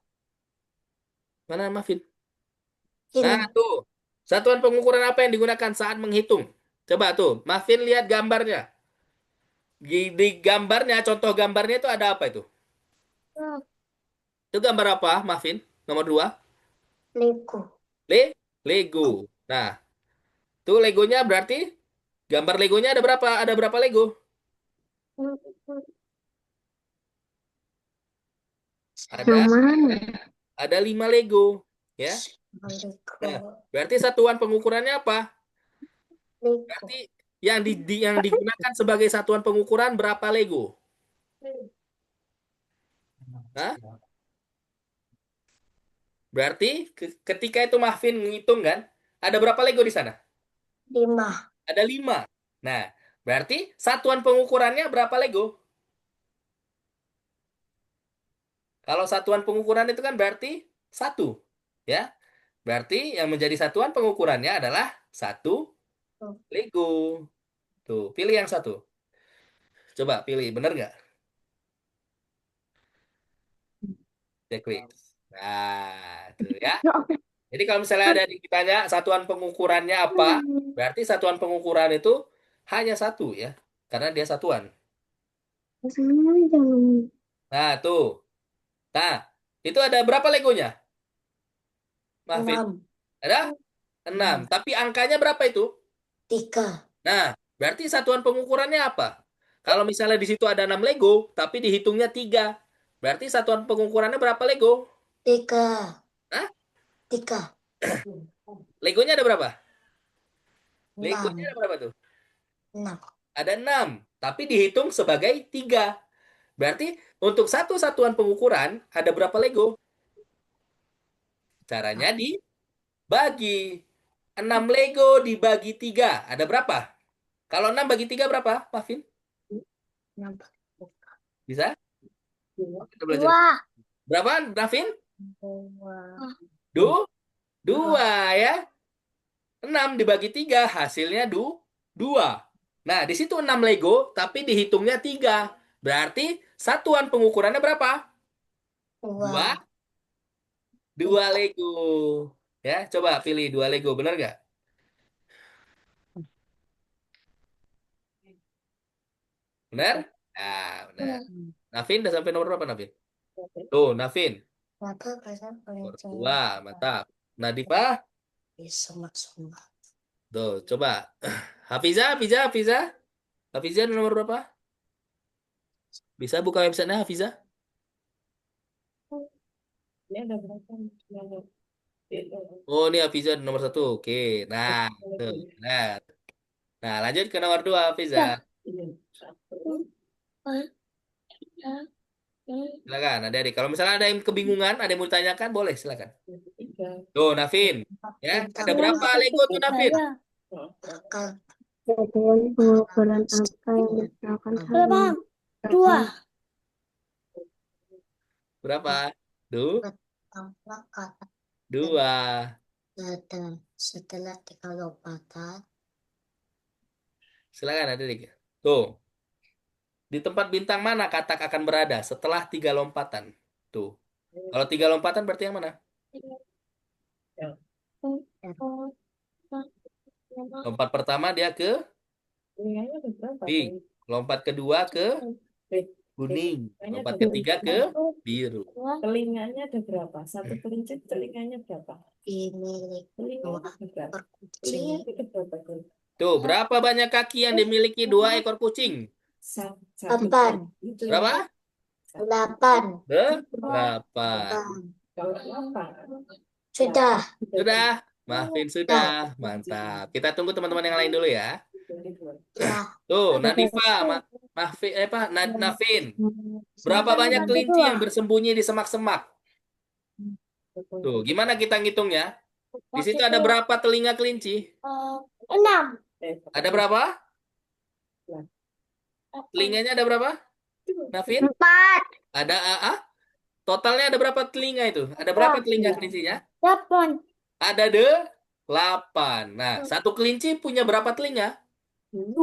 [SPEAKER 1] Mana Navin? Nah,
[SPEAKER 3] Ini.
[SPEAKER 1] tuh. Satuan pengukuran apa yang digunakan saat menghitung? Coba tuh, Navin lihat gambarnya. Di gambarnya, contoh gambarnya itu ada apa itu? Itu gambar apa, Navin? Nomor 2.
[SPEAKER 3] Lego.
[SPEAKER 1] Lego. Nah, tuh Legonya berarti gambar Legonya ada berapa? Ada berapa Lego? Ada
[SPEAKER 3] Yang mana?
[SPEAKER 1] Ada 5 Lego. Ya.
[SPEAKER 3] Lego.
[SPEAKER 1] Nah, berarti satuan pengukurannya apa?
[SPEAKER 3] Lego.
[SPEAKER 1] Berarti yang digunakan sebagai satuan pengukuran berapa Lego? Hah? Berarti ketika itu Mahfin menghitung kan, ada berapa Lego di sana?
[SPEAKER 3] 5.
[SPEAKER 1] Ada 5. Nah, berarti satuan pengukurannya berapa Lego? Kalau satuan pengukuran itu kan berarti satu. Ya, berarti yang menjadi satuan pengukurannya adalah satu Lego. Tuh, pilih yang satu. Coba pilih, bener nggak? Checklist. Nah, tuh ya. Jadi kalau misalnya ada ditanya satuan pengukurannya apa, berarti satuan pengukuran itu hanya satu ya, karena dia satuan. Nah, tuh. Nah, itu ada berapa legonya? Maafin.
[SPEAKER 3] 6.
[SPEAKER 1] Ada 6. Tapi angkanya berapa itu?
[SPEAKER 3] 3.
[SPEAKER 1] Nah, berarti satuan pengukurannya apa? Kalau misalnya di situ ada 6 Lego, tapi dihitungnya 3, berarti satuan pengukurannya berapa Lego?
[SPEAKER 3] 3.
[SPEAKER 1] Hah?
[SPEAKER 3] 3.
[SPEAKER 1] Legonya ada berapa? Legonya
[SPEAKER 3] 6.
[SPEAKER 1] ada berapa tuh?
[SPEAKER 3] 6.
[SPEAKER 1] Ada 6, tapi dihitung sebagai 3. Berarti untuk satu satuan pengukuran ada berapa Lego? Caranya dibagi. 6 Lego dibagi 3. Ada berapa? Kalau 6 bagi 3 berapa, Pavin?
[SPEAKER 3] 6.
[SPEAKER 1] Bisa? Kita belajar.
[SPEAKER 3] 2.
[SPEAKER 1] Berapa, Navin?
[SPEAKER 3] 2.
[SPEAKER 1] Dua ya. 6 dibagi 3 hasilnya 2. Nah, di situ 6 Lego, tapi dihitungnya 3. Berarti satuan pengukurannya berapa? 2.
[SPEAKER 3] 2.
[SPEAKER 1] 2 Lego. Ya, coba pilih 2 Lego, benar nggak? Benar? Nah, benar. Navin udah sampai nomor berapa, Navin? Tuh, Navin.
[SPEAKER 3] Maka pasal
[SPEAKER 1] Nomor
[SPEAKER 3] pencet
[SPEAKER 1] 2, mantap. Nadifa,
[SPEAKER 3] semak-semak.
[SPEAKER 1] tuh, coba. Hafiza. Hafiza nomor berapa? Bisa buka websitenya, Hafiza?
[SPEAKER 2] Ini ada berapa?
[SPEAKER 1] Oh, ini Hafiza nomor 1. Oke, nah, tuh. Nah, lanjut ke nomor 2, Hafiza. Silakan, adik-adik. Kalau misalnya ada yang kebingungan, ada yang mau ditanyakan, boleh, silakan. Tuh, Navin. Ya, ada berapa Lego tuh, Navin?
[SPEAKER 3] Bakal
[SPEAKER 5] Satuan pengukuran apa yang digunakan
[SPEAKER 3] berapa? 2.
[SPEAKER 1] Berapa? Duh,
[SPEAKER 3] Tambah kata
[SPEAKER 1] 2.
[SPEAKER 3] setelah 3 lompatan.
[SPEAKER 1] Silakan, adik-adik. Tuh, di tempat bintang mana katak akan berada setelah 3 lompatan? Tuh. Kalau 3 lompatan berarti yang mana? Lompat pertama dia ke
[SPEAKER 2] Telinganya ada berapa?
[SPEAKER 1] pink. Lompat kedua ke kuning. Lompat ketiga ke biru.
[SPEAKER 2] Telinganya ada berapa? Satu kelinci telinganya berapa?
[SPEAKER 3] Ini
[SPEAKER 2] Telinganya ada berapa?
[SPEAKER 3] kucing.
[SPEAKER 2] Telinganya ada berapa?
[SPEAKER 1] Tuh, berapa banyak kaki yang dimiliki 2 ekor kucing?
[SPEAKER 2] Satu.
[SPEAKER 3] 8.
[SPEAKER 1] Berapa?
[SPEAKER 3] 8.
[SPEAKER 1] 8.
[SPEAKER 2] Kalau apa?
[SPEAKER 3] Sudah.
[SPEAKER 1] Sudah? Maafin sudah. Mantap. Kita tunggu teman-teman yang lain dulu ya.
[SPEAKER 3] Ya.
[SPEAKER 1] Tuh, Nadifa, Mahfin, Pak, Navin. Berapa banyak kelinci yang bersembunyi di semak-semak? Tuh, gimana kita ngitungnya? Di situ ada berapa telinga kelinci?
[SPEAKER 3] 6.
[SPEAKER 1] Ada berapa? Telinganya ada berapa? Navin?
[SPEAKER 3] 4.
[SPEAKER 1] Ada totalnya ada berapa telinga itu? Ada berapa telinga kelincinya?
[SPEAKER 3] 8.
[SPEAKER 1] Ada 8. Nah, satu kelinci punya berapa telinga?
[SPEAKER 3] 2.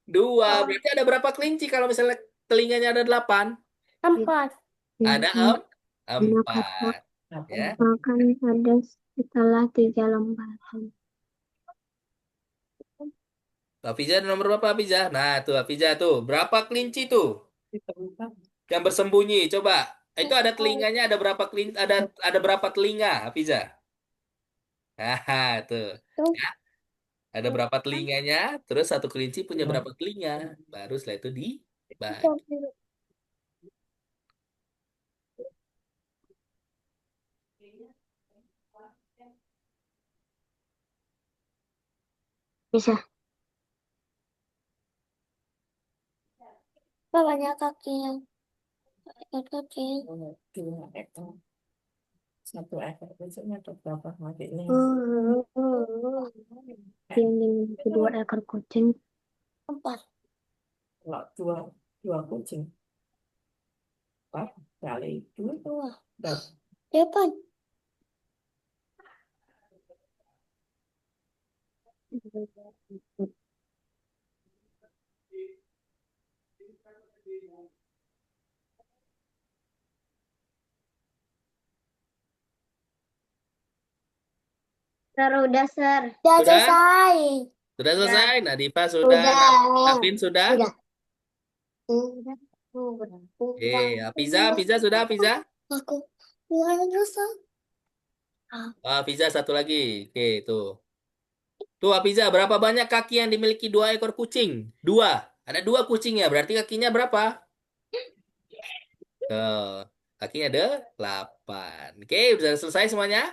[SPEAKER 1] Dua. Berarti ada berapa kelinci kalau misalnya telinganya ada 8?
[SPEAKER 3] 4.
[SPEAKER 1] Ada
[SPEAKER 5] Anak katak
[SPEAKER 1] 4. Ya.
[SPEAKER 5] akan ada setelah 3 lompatan.
[SPEAKER 1] Hafiza ada nomor berapa, Hafiza? Nah, tuh Hafiza tuh. Berapa kelinci tuh yang bersembunyi? Coba. Itu ada telinganya ada berapa kelinci? Ada berapa telinga, Hafiza? Nah, tuh. Ya. Ada berapa telinganya? Terus satu kelinci punya berapa telinga? Baru setelah itu dibagi.
[SPEAKER 5] Bisa.
[SPEAKER 3] Apa banyak kakinya? Ekor kucing.
[SPEAKER 2] Dua ekor. Satu ekor kucingnya ada berapa kakinya?
[SPEAKER 5] Yang dimiliki 2 ekor kucing.
[SPEAKER 3] 4.
[SPEAKER 2] Kalau dua kucing. Empat kali dua.
[SPEAKER 3] 2.
[SPEAKER 2] Berapa?
[SPEAKER 3] 8.
[SPEAKER 5] Udah, Sir.
[SPEAKER 3] Sudah
[SPEAKER 1] Sudah?
[SPEAKER 3] selesai.
[SPEAKER 1] Sudah
[SPEAKER 5] Udah.
[SPEAKER 1] selesai? Nadifa sudah. Nafin sudah?
[SPEAKER 3] Sudah. Sudah.
[SPEAKER 1] Oke, Afiza sudah, Afiza?
[SPEAKER 3] Aku mulai selesai.
[SPEAKER 1] Afiza satu lagi. Oke, tuh. Tuh, Afiza, berapa banyak kaki yang dimiliki 2 ekor kucing? 2. Ada 2 kucingnya, berarti kakinya berapa? Tuh, kakinya ada 8. Oke, sudah selesai semuanya?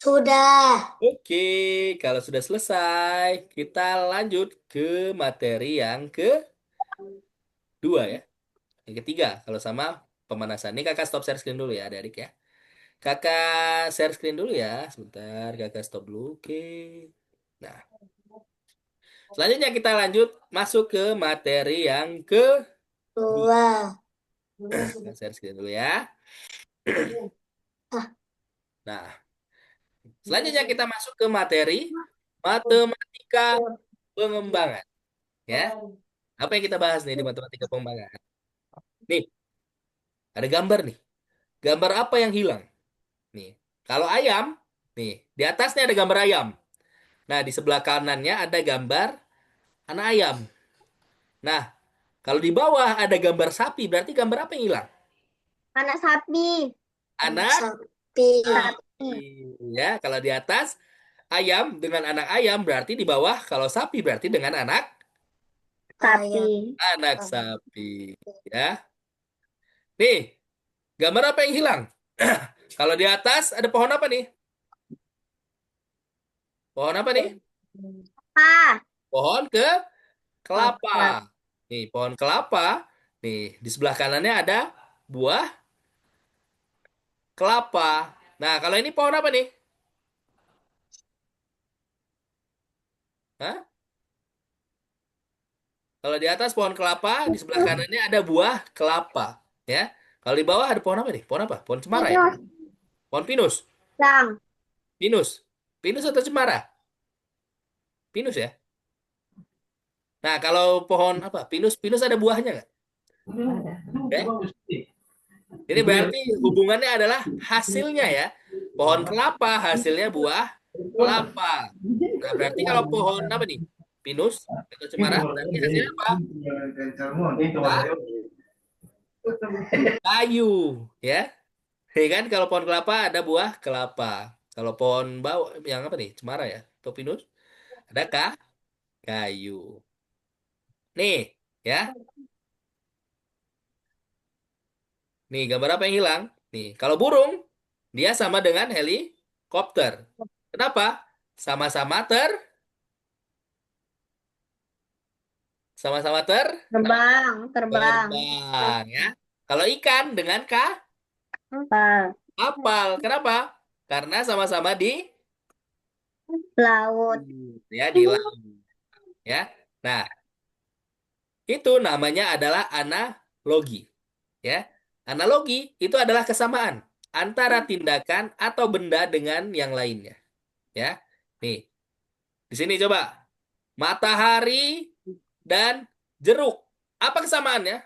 [SPEAKER 3] Sudah.
[SPEAKER 1] Oke, kalau sudah selesai, kita lanjut ke materi yang kedua ya. Yang ketiga, kalau sama pemanasan. Ini kakak stop share screen dulu ya, adik-adik ya. Kakak share screen dulu ya. Sebentar, kakak stop dulu. Oke. Nah, selanjutnya kita lanjut masuk ke materi yang kedua.
[SPEAKER 3] Dua.
[SPEAKER 1] Kakak share screen dulu ya. Nah, selanjutnya kita masuk ke materi matematika pengembangan. Ya, apa yang kita bahas nih di matematika pengembangan? Nih, ada gambar nih. Gambar apa yang hilang? Nih, kalau ayam, nih, di atasnya ada gambar ayam. Nah, di sebelah kanannya ada gambar anak ayam. Nah, kalau di bawah ada gambar sapi, berarti gambar apa yang hilang?
[SPEAKER 5] Anak sapi.
[SPEAKER 1] Anak
[SPEAKER 3] Sapi.
[SPEAKER 1] sapi. Ya, kalau di atas ayam dengan anak ayam berarti di bawah kalau sapi berarti dengan anak
[SPEAKER 5] Sapi.
[SPEAKER 1] anak sapi. Ya. Nih, gambar apa yang hilang? Kalau di atas ada pohon apa nih? Pohon apa nih?
[SPEAKER 5] Ah.
[SPEAKER 1] Pohon kelapa. Nih, pohon kelapa. Nih, di sebelah kanannya ada buah kelapa. Nah, kalau ini pohon apa nih? Hah? Kalau di atas pohon kelapa, di sebelah kanannya ada buah kelapa. Ya. Kalau di bawah ada pohon apa nih? Pohon apa? Pohon cemara ya?
[SPEAKER 5] Pinus.
[SPEAKER 1] Pohon pinus.
[SPEAKER 5] Yang.
[SPEAKER 1] Pinus. Pinus atau cemara? Pinus ya. Nah, kalau pohon apa? Pinus, pinus ada buahnya nggak? Oke. Ini berarti hubungannya adalah hasilnya ya. Pohon kelapa hasilnya buah kelapa. Nah, berarti kalau pohon apa nih? Pinus atau cemara, berarti hasilnya apa? Ah, kayu, ya. Ya kan kalau pohon kelapa ada buah kelapa. Kalau pohon bawah yang apa nih? Cemara ya? Atau pinus? Ada kayu. Nih, ya. Nih, gambar apa yang hilang? Nih, kalau burung dia sama dengan helikopter. Kenapa? Sama-sama sama-sama
[SPEAKER 5] Terbang. Terbang.
[SPEAKER 1] terbang ya. Kalau ikan dengan
[SPEAKER 5] Apa?
[SPEAKER 1] kapal. Kenapa? Karena sama-sama di
[SPEAKER 5] Laut.
[SPEAKER 1] ya di laut ya. Nah, itu namanya adalah analogi ya. Analogi itu adalah kesamaan antara tindakan atau benda dengan yang lainnya ya. Nih, di sini coba matahari dan jeruk. Apa kesamaannya?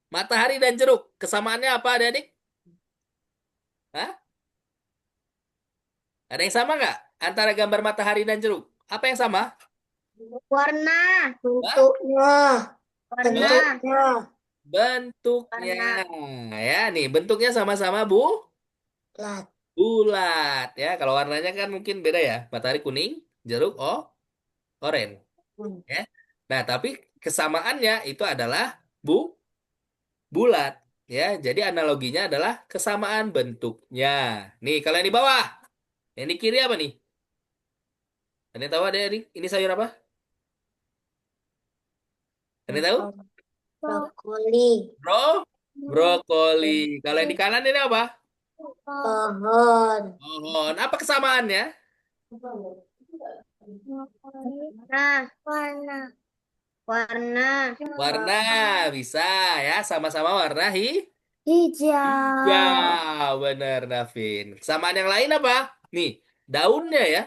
[SPEAKER 1] Matahari dan jeruk. Kesamaannya apa, adik-adik? Hah? Ada yang sama nggak antara gambar matahari dan jeruk? Apa yang sama?
[SPEAKER 5] Warna.
[SPEAKER 1] Hah?
[SPEAKER 3] Bentuknya.
[SPEAKER 5] Warna.
[SPEAKER 3] Bentuknya.
[SPEAKER 1] Bentuknya.
[SPEAKER 5] Warna.
[SPEAKER 1] Ya, nih bentuknya sama-sama
[SPEAKER 3] Lat.
[SPEAKER 1] bulat. Ya, kalau warnanya kan mungkin beda ya. Matahari kuning, jeruk oranye. Ya. Nah, tapi kesamaannya itu adalah bu bulat. Ya, jadi analoginya adalah kesamaan bentuknya. Nih, kalau yang di bawah. Yang di kiri apa nih? Ada yang tahu ada ini sayur apa? Ada yang tahu?
[SPEAKER 3] Brokoli.
[SPEAKER 1] Bro, brokoli. Kalau yang di kanan ini apa?
[SPEAKER 3] Pohon.
[SPEAKER 1] Pohon. Apa kesamaannya?
[SPEAKER 3] Warna. Warna.
[SPEAKER 1] Warna bisa ya, sama-sama warna
[SPEAKER 3] Hijau.
[SPEAKER 1] hijau. Bener, Navin. Kesamaan yang lain apa? Nih, daunnya ya.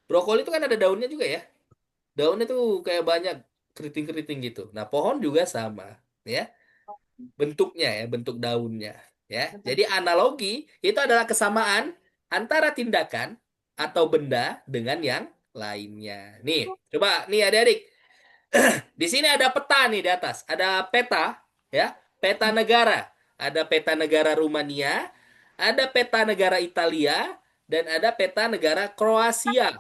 [SPEAKER 1] Brokoli itu kan ada daunnya juga ya. Daunnya tuh kayak banyak keriting-keriting gitu. Nah, pohon juga sama, ya. Bentuknya ya, bentuk daunnya, ya. Jadi analogi itu adalah kesamaan antara tindakan atau benda dengan yang lainnya. Nih, coba nih adik-adik. Di sini ada peta nih di atas. Ada peta, ya. Peta negara. Ada peta negara Rumania, ada peta negara Italia, dan ada peta negara Kroasia.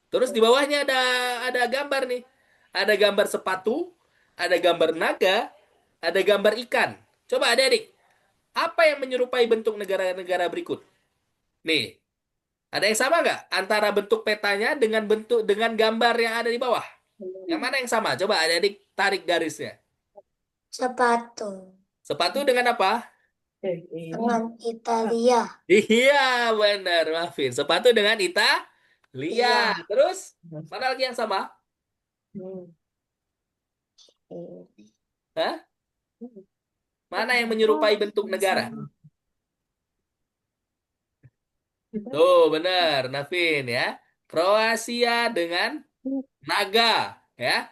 [SPEAKER 1] Terus di bawahnya ada gambar nih. Ada gambar sepatu, ada gambar naga, ada gambar ikan. Coba adik-adik, apa yang menyerupai bentuk negara-negara berikut? Nih, ada yang sama nggak antara bentuk petanya dengan gambar yang ada di bawah? Yang mana yang sama? Coba adik-adik tarik garisnya.
[SPEAKER 3] Sepatu.
[SPEAKER 1] Sepatu dengan apa?
[SPEAKER 3] Dengan Italia.
[SPEAKER 1] Iya, benar, Maafin. Sepatu dengan Italia.
[SPEAKER 3] Iya.
[SPEAKER 1] Terus, mana lagi yang sama? Hah? Mana yang menyerupai bentuk negara? Tuh, benar, Navin ya. Kroasia dengan naga, ya.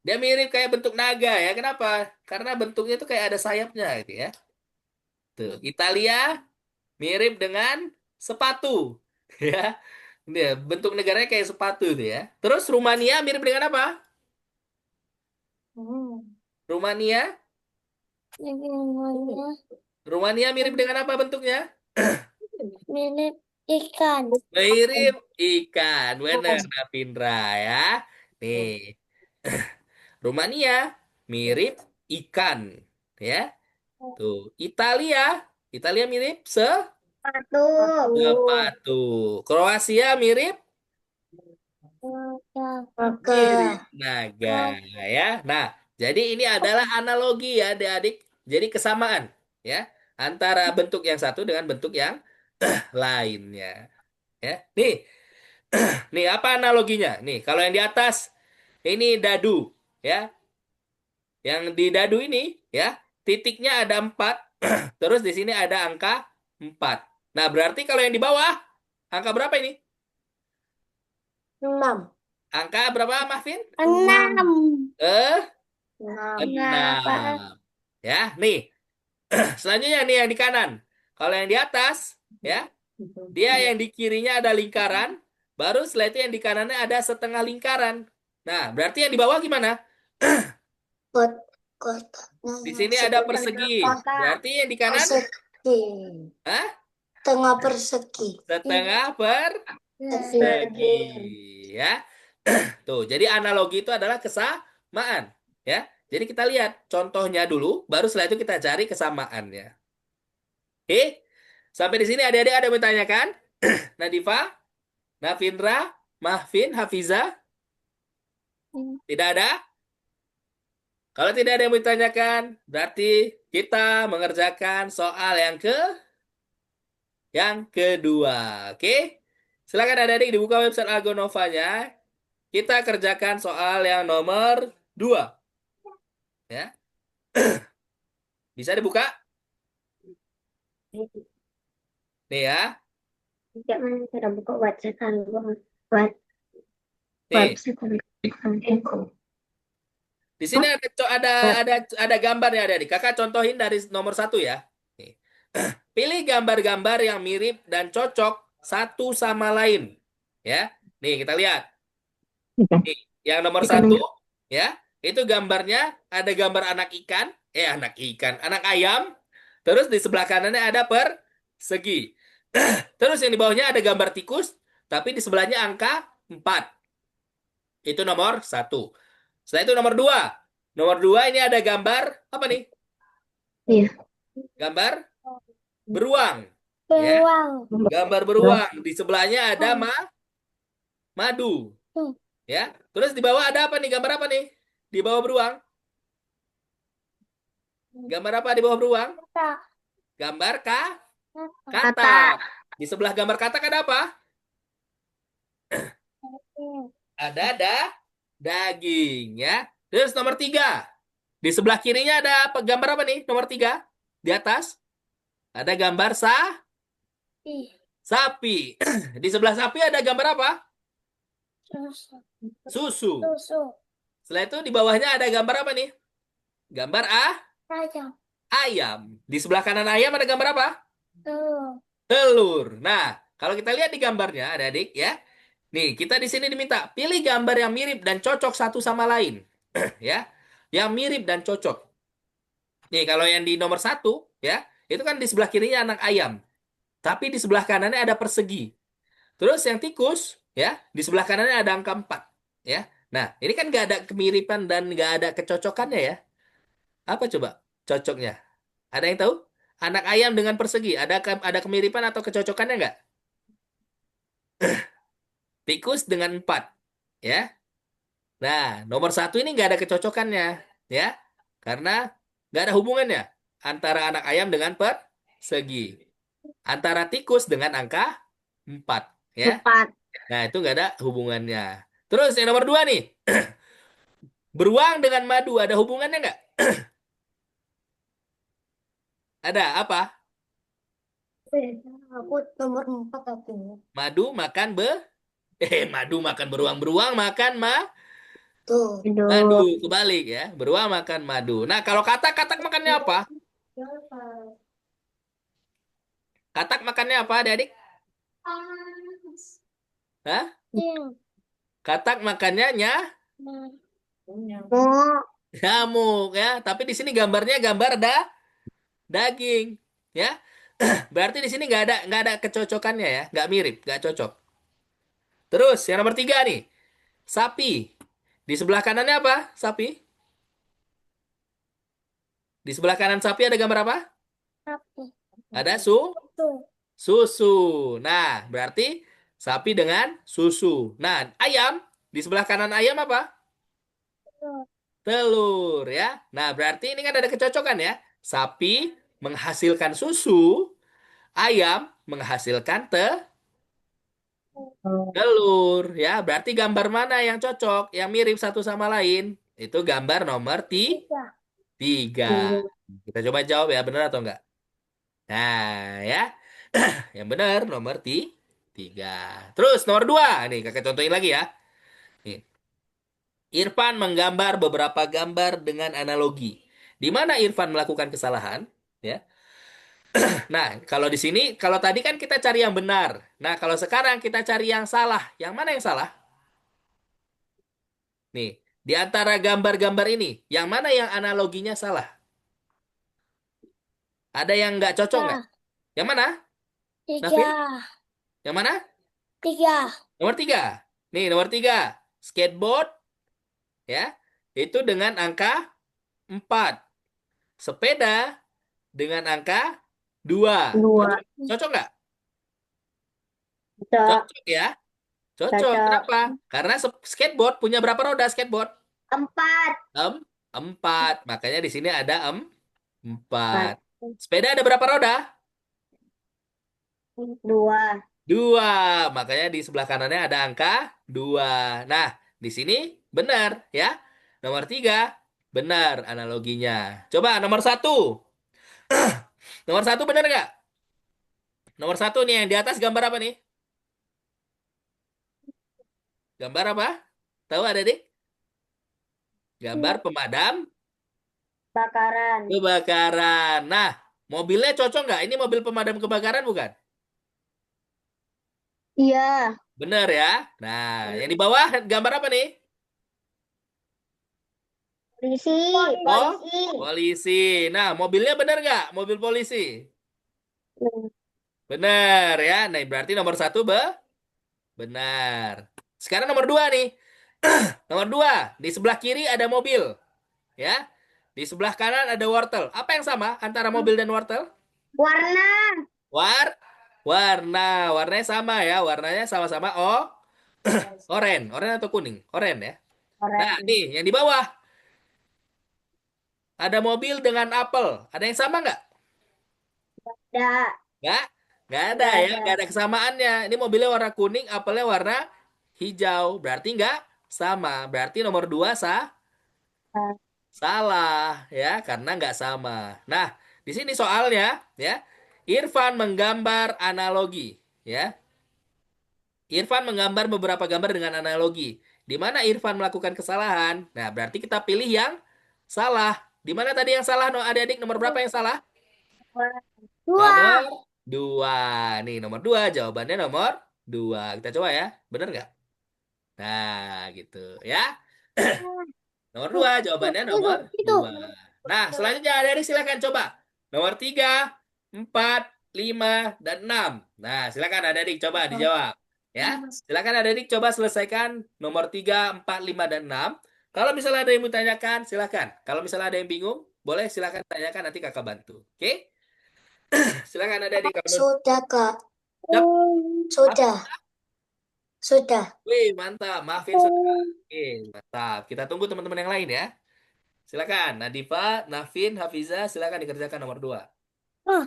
[SPEAKER 1] Dia mirip kayak bentuk naga ya. Kenapa? Karena bentuknya itu kayak ada sayapnya gitu ya. Tuh, Italia mirip dengan sepatu, ya. Dia bentuk negaranya kayak sepatu itu ya. Terus Rumania mirip dengan apa? Rumania,
[SPEAKER 3] Bagaimana
[SPEAKER 1] Rumania mirip dengan apa bentuknya?
[SPEAKER 3] mirip ikan.
[SPEAKER 1] Mirip ikan, benar, Navindra ya. Nih, Rumania mirip ikan, ya. Tuh, Italia mirip
[SPEAKER 3] Sepatu.
[SPEAKER 1] sepatu. Kroasia mirip
[SPEAKER 3] Naga.
[SPEAKER 1] naga, ya. Nah, jadi ini adalah analogi ya, adik-adik. Jadi kesamaan, ya, antara bentuk yang satu dengan bentuk yang lainnya, ya. Nih apa analoginya? Nih, kalau yang di atas ini dadu, ya. Yang di dadu ini, ya, titiknya ada 4, terus di sini ada angka 4. Nah, berarti kalau yang di bawah, angka berapa ini?
[SPEAKER 3] 6.
[SPEAKER 1] Angka berapa, Mahvin?
[SPEAKER 3] 6.
[SPEAKER 1] Eh,
[SPEAKER 3] 6.
[SPEAKER 1] 6. Ya, nih. Selanjutnya nih yang di kanan. Kalau yang di atas, ya, dia yang di kirinya ada lingkaran, baru setelah itu yang di kanannya ada setengah lingkaran. Nah, berarti yang di bawah gimana?
[SPEAKER 3] Kotaknya
[SPEAKER 1] Di sini ada persegi. Berarti yang di kanan,
[SPEAKER 3] persegi.
[SPEAKER 1] hah?
[SPEAKER 3] Tengah persegi.
[SPEAKER 1] Setengah persegi. Ya. Tuh, jadi analogi itu adalah kesamaan. Ya. Jadi kita lihat contohnya dulu, baru setelah itu kita cari kesamaannya. Oke? Sampai di sini adik-adik ada yang bertanyakan? Nadifa, Navindra, Mahvin, Hafiza? Tidak ada? Kalau tidak ada yang ditanyakan, berarti kita mengerjakan soal yang kedua. Oke? Silakan adik-adik dibuka website Algonovanya. Kita kerjakan soal yang nomor 2. Ya. Bisa dibuka? Nih ya.
[SPEAKER 5] Tidak mana cara buka website
[SPEAKER 1] Nih.
[SPEAKER 5] Algo.
[SPEAKER 1] Di sini ada gambar ya adik-adik. Kakak contohin dari nomor 1 ya. Nih. Pilih gambar-gambar yang mirip dan cocok satu sama lain. Ya. Nih kita lihat. Nih, yang nomor 1 ya, itu gambarnya ada gambar anak ayam. Terus di sebelah kanannya ada persegi. Terus yang di bawahnya ada gambar tikus, tapi di sebelahnya angka 4. Itu nomor 1. Setelah itu nomor 2. Nomor 2 ini ada gambar apa nih?
[SPEAKER 5] Iya.
[SPEAKER 1] Gambar beruang. Ya,
[SPEAKER 3] Beruang.
[SPEAKER 1] gambar beruang. Di sebelahnya ada madu.
[SPEAKER 3] Hmm.
[SPEAKER 1] Ya, terus di bawah ada apa nih? Gambar apa nih? Di bawah beruang. Gambar apa di bawah beruang?
[SPEAKER 3] Kata.
[SPEAKER 1] Gambar
[SPEAKER 5] Kata.
[SPEAKER 1] katak. Di sebelah gambar katak ada apa? Ada daging, ya. Terus nomor 3. Di sebelah kirinya ada apa? Gambar apa nih? Nomor 3. Di atas ada gambar
[SPEAKER 3] Ih.
[SPEAKER 1] sapi. Di sebelah sapi ada gambar apa?
[SPEAKER 3] Susu.
[SPEAKER 1] Susu.
[SPEAKER 3] Susu.
[SPEAKER 1] Setelah itu di bawahnya ada gambar apa nih? Gambar
[SPEAKER 3] Ayam.
[SPEAKER 1] ayam. Di sebelah kanan ayam ada gambar apa?
[SPEAKER 3] Telur.
[SPEAKER 1] Telur. Nah, kalau kita lihat di gambarnya, adik-adik ya. Nih, kita di sini diminta pilih gambar yang mirip dan cocok satu sama lain. Ya, yang mirip dan cocok. Nih, kalau yang di nomor 1, ya, itu kan di sebelah kirinya anak ayam. Tapi di sebelah kanannya ada persegi. Terus yang tikus, ya, di sebelah kanannya ada angka 4. Ya. Nah, ini kan nggak ada kemiripan dan nggak ada kecocokannya ya. Apa coba cocoknya? Ada yang tahu? Anak ayam dengan persegi, ada kemiripan atau kecocokannya nggak? Tikus dengan 4. Ya. Nah, nomor 1 ini nggak ada kecocokannya. Ya. Karena nggak ada hubungannya antara anak ayam dengan persegi. Antara tikus dengan angka 4. Ya.
[SPEAKER 5] 4.
[SPEAKER 1] Nah, itu nggak ada hubungannya. Terus yang nomor 2 nih. Beruang dengan madu ada hubungannya nggak? Ada apa?
[SPEAKER 3] Aku nomor 4 aku.
[SPEAKER 1] Madu makan madu makan beruang. Beruang makan
[SPEAKER 3] Tuh.
[SPEAKER 1] madu.
[SPEAKER 5] Aduh.
[SPEAKER 1] Kebalik ya. Beruang makan madu. Nah, kalau katak makannya apa? Katak makannya apa, adik-adik? Hah?
[SPEAKER 3] Yang.
[SPEAKER 1] Katak makannya
[SPEAKER 5] Mau.
[SPEAKER 1] nyamuk ya. Tapi di sini gambarnya gambar daging ya. Berarti di sini nggak ada kecocokannya ya, nggak mirip, nggak cocok. Terus yang nomor 3 nih, sapi. Di sebelah kanannya apa? Sapi. Di sebelah kanan sapi ada gambar apa?
[SPEAKER 3] Tapi.
[SPEAKER 1] Ada
[SPEAKER 3] Tuh.
[SPEAKER 1] susu. Nah, berarti sapi dengan susu. Nah, ayam di sebelah kanan ayam apa? Telur ya. Nah, berarti ini kan ada kecocokan ya. Sapi menghasilkan susu, ayam menghasilkan telur ya. Berarti gambar mana yang cocok, yang mirip satu sama lain? Itu gambar nomor 3. Kita coba jawab ya, benar atau enggak? Nah, ya. Yang benar nomor 3. Terus nomor 2. Nih, kakak contohin lagi ya. Nih. Irfan menggambar beberapa gambar dengan analogi. Di mana Irfan melakukan kesalahan? Ya. Nah, kalau di sini, kalau tadi kan kita cari yang benar. Nah, kalau sekarang kita cari yang salah. Yang mana yang salah? Nih, di antara gambar-gambar ini, yang mana yang analoginya salah? Ada yang nggak cocok nggak?
[SPEAKER 3] Tiga.
[SPEAKER 1] Yang mana?
[SPEAKER 3] Tiga.
[SPEAKER 1] Nafil? Yang mana?
[SPEAKER 3] Tiga.
[SPEAKER 1] Nomor 3. Nih, nomor 3. Skateboard, ya. Itu dengan angka 4. Sepeda dengan angka 2.
[SPEAKER 5] 2.
[SPEAKER 1] Cocok, cocok nggak?
[SPEAKER 5] Cocok.
[SPEAKER 1] Cocok ya. Cocok.
[SPEAKER 5] Cocok.
[SPEAKER 1] Kenapa? Karena skateboard punya berapa roda skateboard?
[SPEAKER 5] 4.
[SPEAKER 1] Em, 4. Makanya di sini ada 4.
[SPEAKER 5] 4.
[SPEAKER 1] Sepeda ada berapa roda?
[SPEAKER 5] 2.
[SPEAKER 1] 2. Makanya di sebelah kanannya ada angka 2. Nah, di sini benar ya. Nomor 3 benar analoginya. Coba nomor 1. Nomor 1 benar nggak? Nomor 1 nih yang di atas gambar apa nih? Gambar apa? Tahu ada dik? Gambar pemadam
[SPEAKER 5] Bakaran.
[SPEAKER 1] kebakaran. Nah, mobilnya cocok nggak? Ini mobil pemadam kebakaran bukan?
[SPEAKER 5] Iya.
[SPEAKER 1] Benar ya. Nah, yang di bawah gambar apa nih?
[SPEAKER 5] Polisi.
[SPEAKER 1] Oh,
[SPEAKER 5] Polisi.
[SPEAKER 1] polisi. Nah, mobilnya benar nggak? Mobil polisi.
[SPEAKER 5] Hmm.
[SPEAKER 1] Benar ya. Nah, berarti nomor 1 benar. Sekarang nomor 2 nih. Nomor 2, di sebelah kiri ada mobil. Ya. Di sebelah kanan ada wortel. Apa yang sama antara mobil dan wortel?
[SPEAKER 5] Warna.
[SPEAKER 1] War Warna. Warnanya sama ya. Warnanya sama-sama oranye. Oranye atau kuning? Oranye ya. Nah,
[SPEAKER 5] Oranye.
[SPEAKER 1] nih yang di bawah. Ada mobil dengan apel. Ada yang sama nggak?
[SPEAKER 5] Ada.
[SPEAKER 1] Nggak? Nggak ada
[SPEAKER 5] Nggak
[SPEAKER 1] ya.
[SPEAKER 5] ada.
[SPEAKER 1] Nggak ada kesamaannya. Ini mobilnya warna kuning, apelnya warna hijau. Berarti nggak sama. Berarti nomor 2 salah ya. Karena nggak sama. Nah, di sini soalnya ya. Irfan menggambar analogi. Ya. Irfan menggambar beberapa gambar dengan analogi. Di mana Irfan melakukan kesalahan. Nah, berarti kita pilih yang salah. Di mana tadi yang salah, no adik-adik? Nomor berapa yang salah? Nomor
[SPEAKER 5] Dua.
[SPEAKER 1] 2. Nih, nomor 2. Jawabannya nomor 2. Kita coba ya. Bener nggak? Nah, gitu ya. Nomor 2. Jawabannya nomor
[SPEAKER 5] Itu.
[SPEAKER 1] 2. Nah, selanjutnya adik-adik silakan coba. Nomor 3, 4, 5, dan 6. Nah, silakan adik-adik coba dijawab. Ya, silakan adik-adik coba selesaikan nomor 3, 4, 5, dan 6. Kalau misalnya ada yang mau tanyakan, silakan. Kalau misalnya ada yang bingung, boleh silakan tanyakan, nanti kakak bantu. Oke? Silakan adik-adik. Kalau menurut...
[SPEAKER 3] Sudah, Kak.
[SPEAKER 1] Yap.
[SPEAKER 3] Sudah. Sudah.
[SPEAKER 1] Wih, mantap. Maafin sudah. Oke, mantap. Kita tunggu teman-teman yang lain ya. Silakan. Nadifa, Nafin, Hafiza, silakan dikerjakan nomor 2.
[SPEAKER 3] Ah,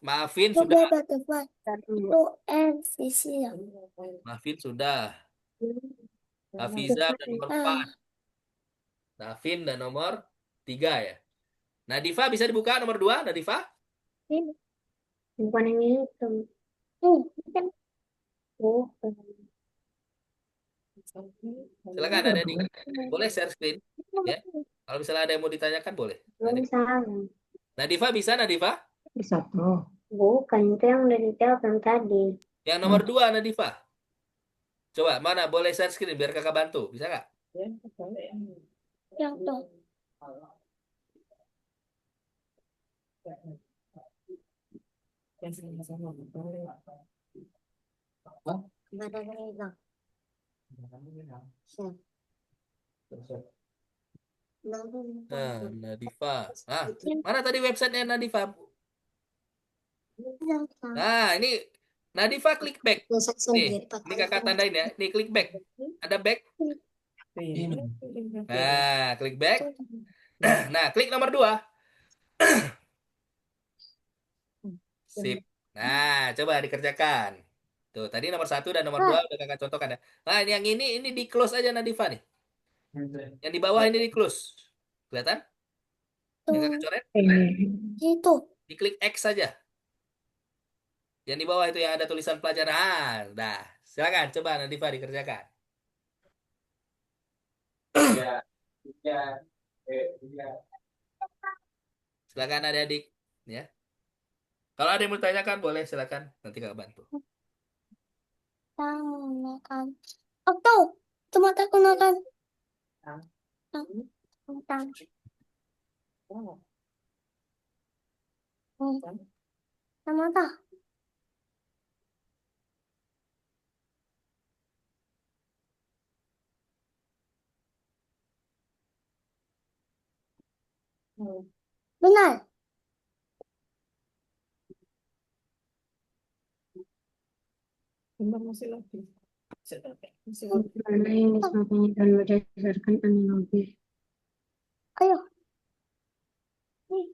[SPEAKER 1] Maafin sudah.
[SPEAKER 3] coba butterfly. Itu sisi ya.
[SPEAKER 1] Nafin sudah. Hafiza dan nomor 4. Nafin dan nomor 3 ya. Nadifa bisa dibuka nomor 2, Nadifa?
[SPEAKER 5] Ini. Bukan yang itu. Ini kan. Oh.
[SPEAKER 1] Silakan ada adik. Boleh share screen ya. Kalau misalnya ada yang mau ditanyakan boleh.
[SPEAKER 5] Belum salah.
[SPEAKER 1] Nadifa bisa, Nadifa?
[SPEAKER 5] Satu. Bukan, itu yang udah dijawab yang tadi.
[SPEAKER 1] Yang nomor 2, Nadifa. Coba, mana? Boleh share screen biar kakak bantu. Bisa nggak?
[SPEAKER 3] Yang tuh. Nggak ada yang megang.
[SPEAKER 1] Nah, Nadifa. Ah, mana tadi websitenya Nadifa? Nah, ini Nadifa klik back.
[SPEAKER 3] Masak
[SPEAKER 1] Nih,
[SPEAKER 3] sendiri
[SPEAKER 1] ini
[SPEAKER 3] pakai
[SPEAKER 1] kakak tandain ya. Nih, klik back. Ada back. Nah, klik back. Nah, klik nomor 2. Sip. Nah, coba dikerjakan. Tuh, tadi nomor 1 dan nomor 2 udah kakak contohkan ya. Nah, yang ini di close aja Nadifa nih. Yang di bawah ini di close. Kelihatan? Yang kakak coret?
[SPEAKER 3] itu.
[SPEAKER 1] Diklik X saja. Yang di bawah itu yang ada tulisan pelajaran. Ah, dah. Silakan coba Nadifa dikerjakan. Silakan adik-adik ya. Kalau ada yang mau ditanyakan boleh silakan nanti kakak bantu.
[SPEAKER 3] Makan. Oh, tahu. Cuma tak makan. Makan. Sama tak? Benar.
[SPEAKER 5] Mana yang disebutnya dan berdasarkan analogi.
[SPEAKER 3] Ayo. Nih.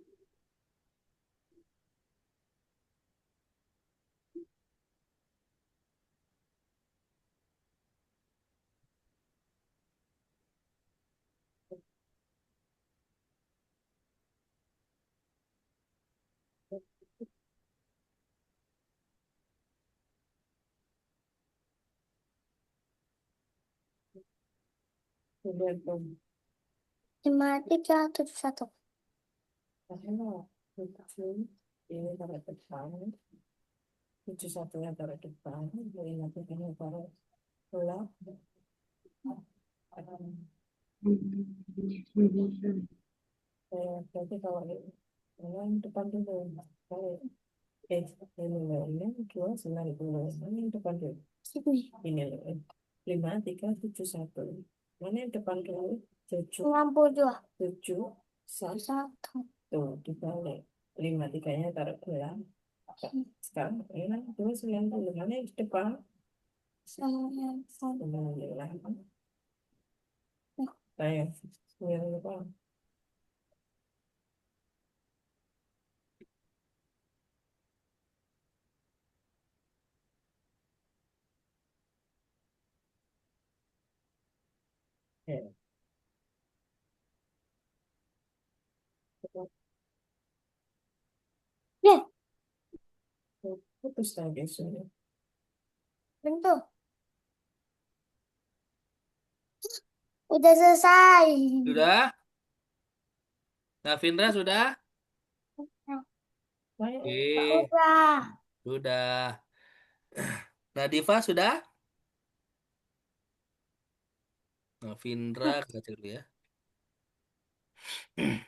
[SPEAKER 3] Lima, tiga, tujuh, satu. Sini. 92. Satu.
[SPEAKER 6] Sekarang ini 290 mana yang di depan?
[SPEAKER 3] 98.
[SPEAKER 6] 98. Ayo, 98. Ya,
[SPEAKER 3] Ya,
[SPEAKER 6] putus lagi sudah.
[SPEAKER 3] bentuk. Udah selesai.
[SPEAKER 1] Sudah? Navindra sudah? Oke,
[SPEAKER 3] Udah.
[SPEAKER 1] sudah. Nadifa sudah? Navindra kata dulu ya.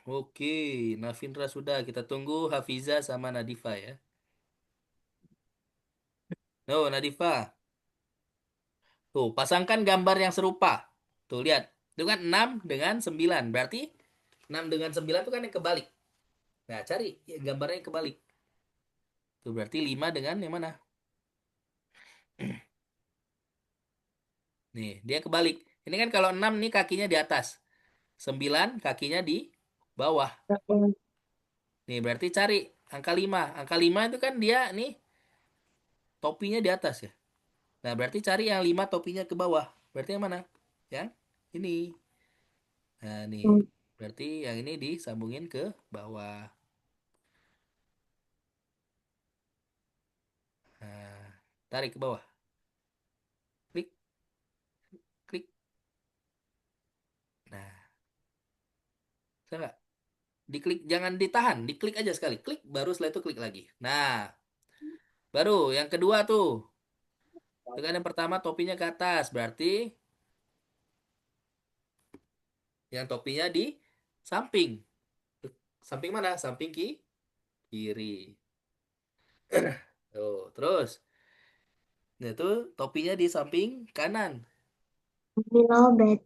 [SPEAKER 1] Oke, Navindra sudah. Kita tunggu Hafiza sama Nadifa ya. No, Nadifa. Tuh, pasangkan gambar yang serupa. Tuh, lihat. Itu kan 6 dengan 9. Berarti 6 dengan 9 itu kan yang kebalik. Nah, cari gambarnya yang kebalik. Tuh, berarti 5 dengan yang mana? Nih, dia kebalik. Ini kan kalau 6 nih kakinya di atas. 9 kakinya di bawah. Nih, berarti cari angka 5. Angka 5 itu kan dia nih topinya di atas ya. Nah, berarti cari yang 5 topinya ke bawah. Berarti yang mana? Yang ini. Nah, nih. Berarti yang ini disambungin ke bawah. Nah, tarik ke bawah. Klik, klik. Nah, bisa nggak? Diklik, jangan ditahan. Diklik aja sekali. Klik, baru setelah itu klik lagi. Nah, baru yang kedua tuh. Itu kan yang pertama topinya ke atas. Berarti yang topinya di samping. Samping mana? Samping kiri. Tuh, terus. Nah, itu topinya di samping kanan.
[SPEAKER 5] Ini lobet.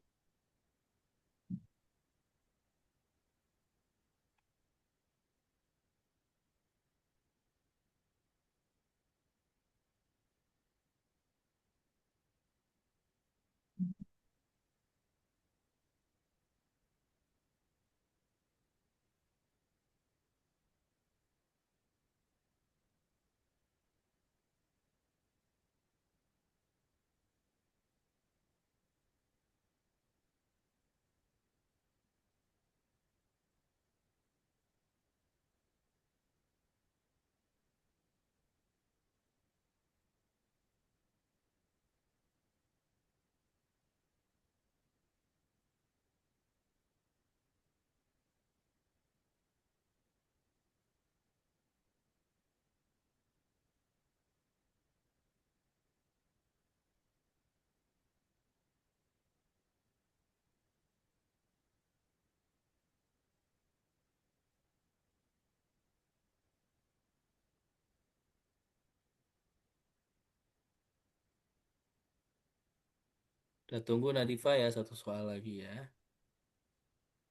[SPEAKER 1] Kita tunggu Nadifa ya, satu soal lagi ya.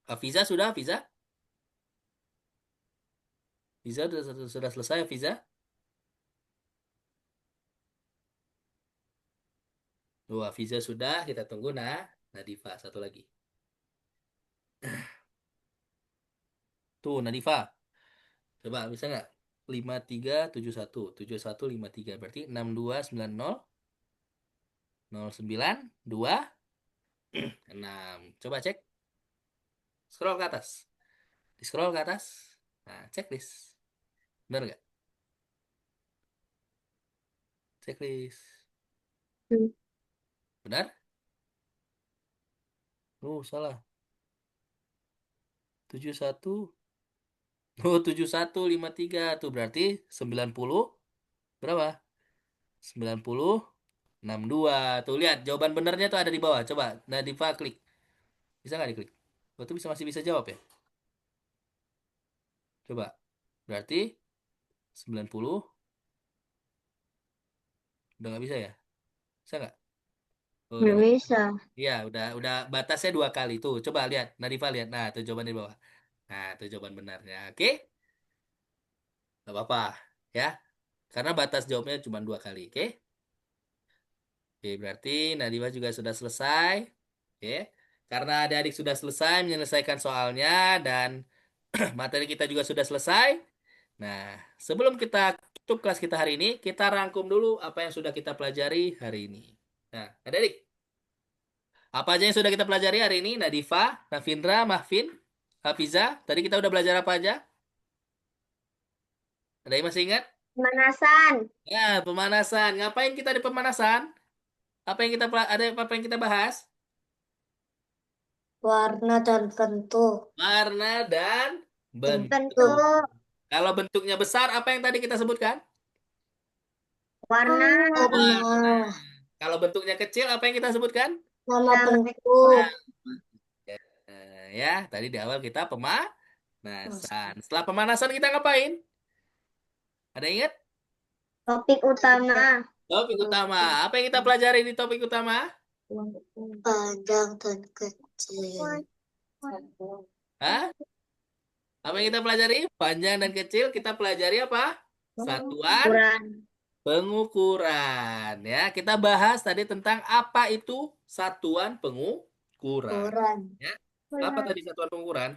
[SPEAKER 1] Hafiza sudah, Hafiza? Hafiza sudah selesai, Hafiza? Tuh, Hafiza sudah, kita tunggu Nadifa satu lagi. Tuh, Nadifa. Coba bisa nggak? 5371, 7153 berarti 6290 092 6. Coba cek, scroll ke atas. Di scroll ke atas. Nah, checklist. Benar nggak? Checklist.
[SPEAKER 5] Hmm.
[SPEAKER 1] Benar? Salah. 71. Oh, 7153 tuh berarti 90 berapa? 90 62. Tuh lihat jawaban benernya tuh ada di bawah. Coba Nadifa klik. Bisa nggak diklik? Oh, tuh masih bisa jawab ya? Coba. Berarti 90 udah nggak bisa ya? Bisa nggak? Oh, udah
[SPEAKER 5] Nggak
[SPEAKER 1] nggak.
[SPEAKER 5] bisa.
[SPEAKER 1] Iya, udah batasnya 2 kali tuh. Coba lihat, Nadifa lihat. Nah, tuh jawaban di bawah. Nah, tuh jawaban benarnya. Oke? Nggak apa-apa. Ya. Karena batas jawabnya cuma 2 kali, oke? Oke, berarti Nadifa juga sudah selesai. Oke. Karena adik-adik sudah selesai menyelesaikan soalnya dan materi kita juga sudah selesai. Nah, sebelum kita tutup kelas kita hari ini, kita rangkum dulu apa yang sudah kita pelajari hari ini. Nah, adik-adik, apa aja yang sudah kita pelajari hari ini? Nadifa, Nafindra, Mahfin, Hafiza. Tadi kita udah belajar apa aja? Ada yang masih ingat?
[SPEAKER 5] Pemanasan.
[SPEAKER 1] Ya, pemanasan. Ngapain kita di pemanasan? Apa yang kita bahas?
[SPEAKER 5] Warna dan bentuk.
[SPEAKER 1] Warna dan bentuk.
[SPEAKER 5] Bentuk.
[SPEAKER 1] Kalau bentuknya besar, apa yang tadi kita sebutkan?
[SPEAKER 5] Warna.
[SPEAKER 1] Warna. Kalau bentuknya kecil, apa yang kita sebutkan?
[SPEAKER 5] Nama bentuk.
[SPEAKER 1] Ya, tadi di awal kita pemanasan. Setelah pemanasan kita ngapain? Ada yang ingat?
[SPEAKER 5] Topik utama.
[SPEAKER 1] Topik utama. Apa yang kita pelajari di topik utama?
[SPEAKER 5] Panjang dan kecil.
[SPEAKER 1] Hah? Apa yang kita pelajari? Panjang dan kecil. Kita pelajari apa? Satuan
[SPEAKER 5] Ukuran.
[SPEAKER 1] pengukuran. Ya, kita bahas tadi tentang apa itu satuan pengukuran.
[SPEAKER 5] Ukuran.
[SPEAKER 1] Ya, apa tadi satuan pengukuran?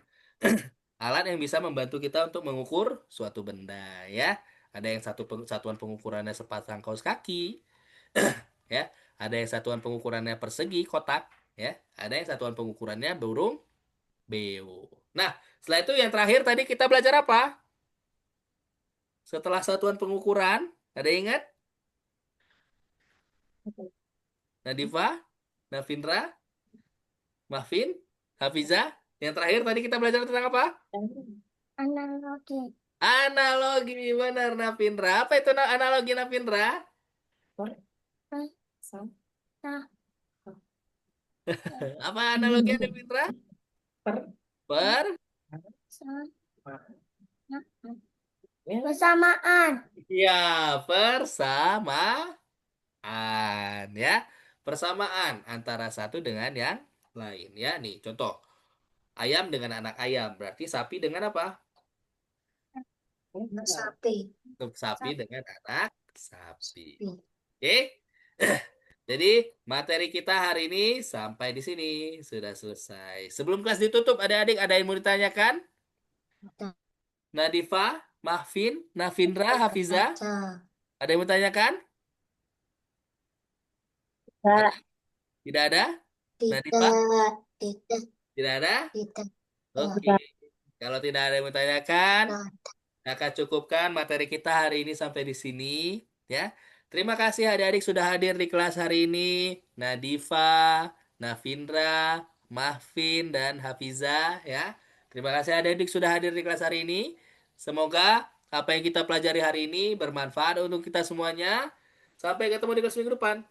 [SPEAKER 1] Alat yang bisa membantu kita untuk mengukur suatu benda. Ya, ada yang satuan pengukurannya sepasang kaos kaki. Ya, ada yang satuan pengukurannya persegi kotak. Ya, ada yang satuan pengukurannya burung beo. Nah, setelah itu yang terakhir tadi kita belajar apa? Setelah satuan pengukuran, ada yang ingat? Nadifa, Nafindra, Mahfin, Hafiza. Yang terakhir tadi kita belajar tentang apa?
[SPEAKER 5] Analogi.
[SPEAKER 1] Analogi, benar Nafindra. Apa itu analogi Nafindra? Apa analogi Nafindra? Per?
[SPEAKER 5] Persamaan.
[SPEAKER 1] Ya, persamaan. Ya, persamaan antara satu dengan yang lain. Ya, nih contoh. Ayam dengan anak ayam. Berarti sapi dengan apa?
[SPEAKER 5] Sapi.
[SPEAKER 1] Sapi dengan anak sapi. Oke? Jadi materi kita hari ini sampai di sini sudah selesai. Sebelum kelas ditutup, adik-adik ada yang mau ditanyakan? Nadifa, Mahfin, Nafindra, Hafiza, ada yang mau ditanyakan?
[SPEAKER 5] Tidak.
[SPEAKER 1] Tidak ada? Nadifa,
[SPEAKER 5] Tidak.
[SPEAKER 1] tidak ada?
[SPEAKER 5] Tidak.
[SPEAKER 1] Oke. Kalau tidak ada yang mau ditanyakan, akan cukupkan materi kita hari ini sampai di sini, ya. Terima kasih adik-adik sudah hadir di kelas hari ini. Nadifa, Nafindra, Mahfin, dan Hafiza, ya. Terima kasih adik-adik sudah hadir di kelas hari ini. Semoga apa yang kita pelajari hari ini bermanfaat untuk kita semuanya. Sampai ketemu di kelas minggu depan.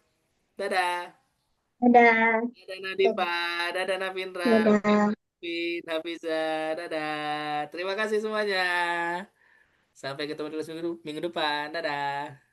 [SPEAKER 1] Dadah.
[SPEAKER 5] Dadah.
[SPEAKER 1] Dadah Nadifa, dadah Nafindra,
[SPEAKER 5] Dadah.
[SPEAKER 1] Mahfin, Hafiza, dadah. Terima kasih semuanya. Sampai ketemu di kelas minggu depan. Dadah.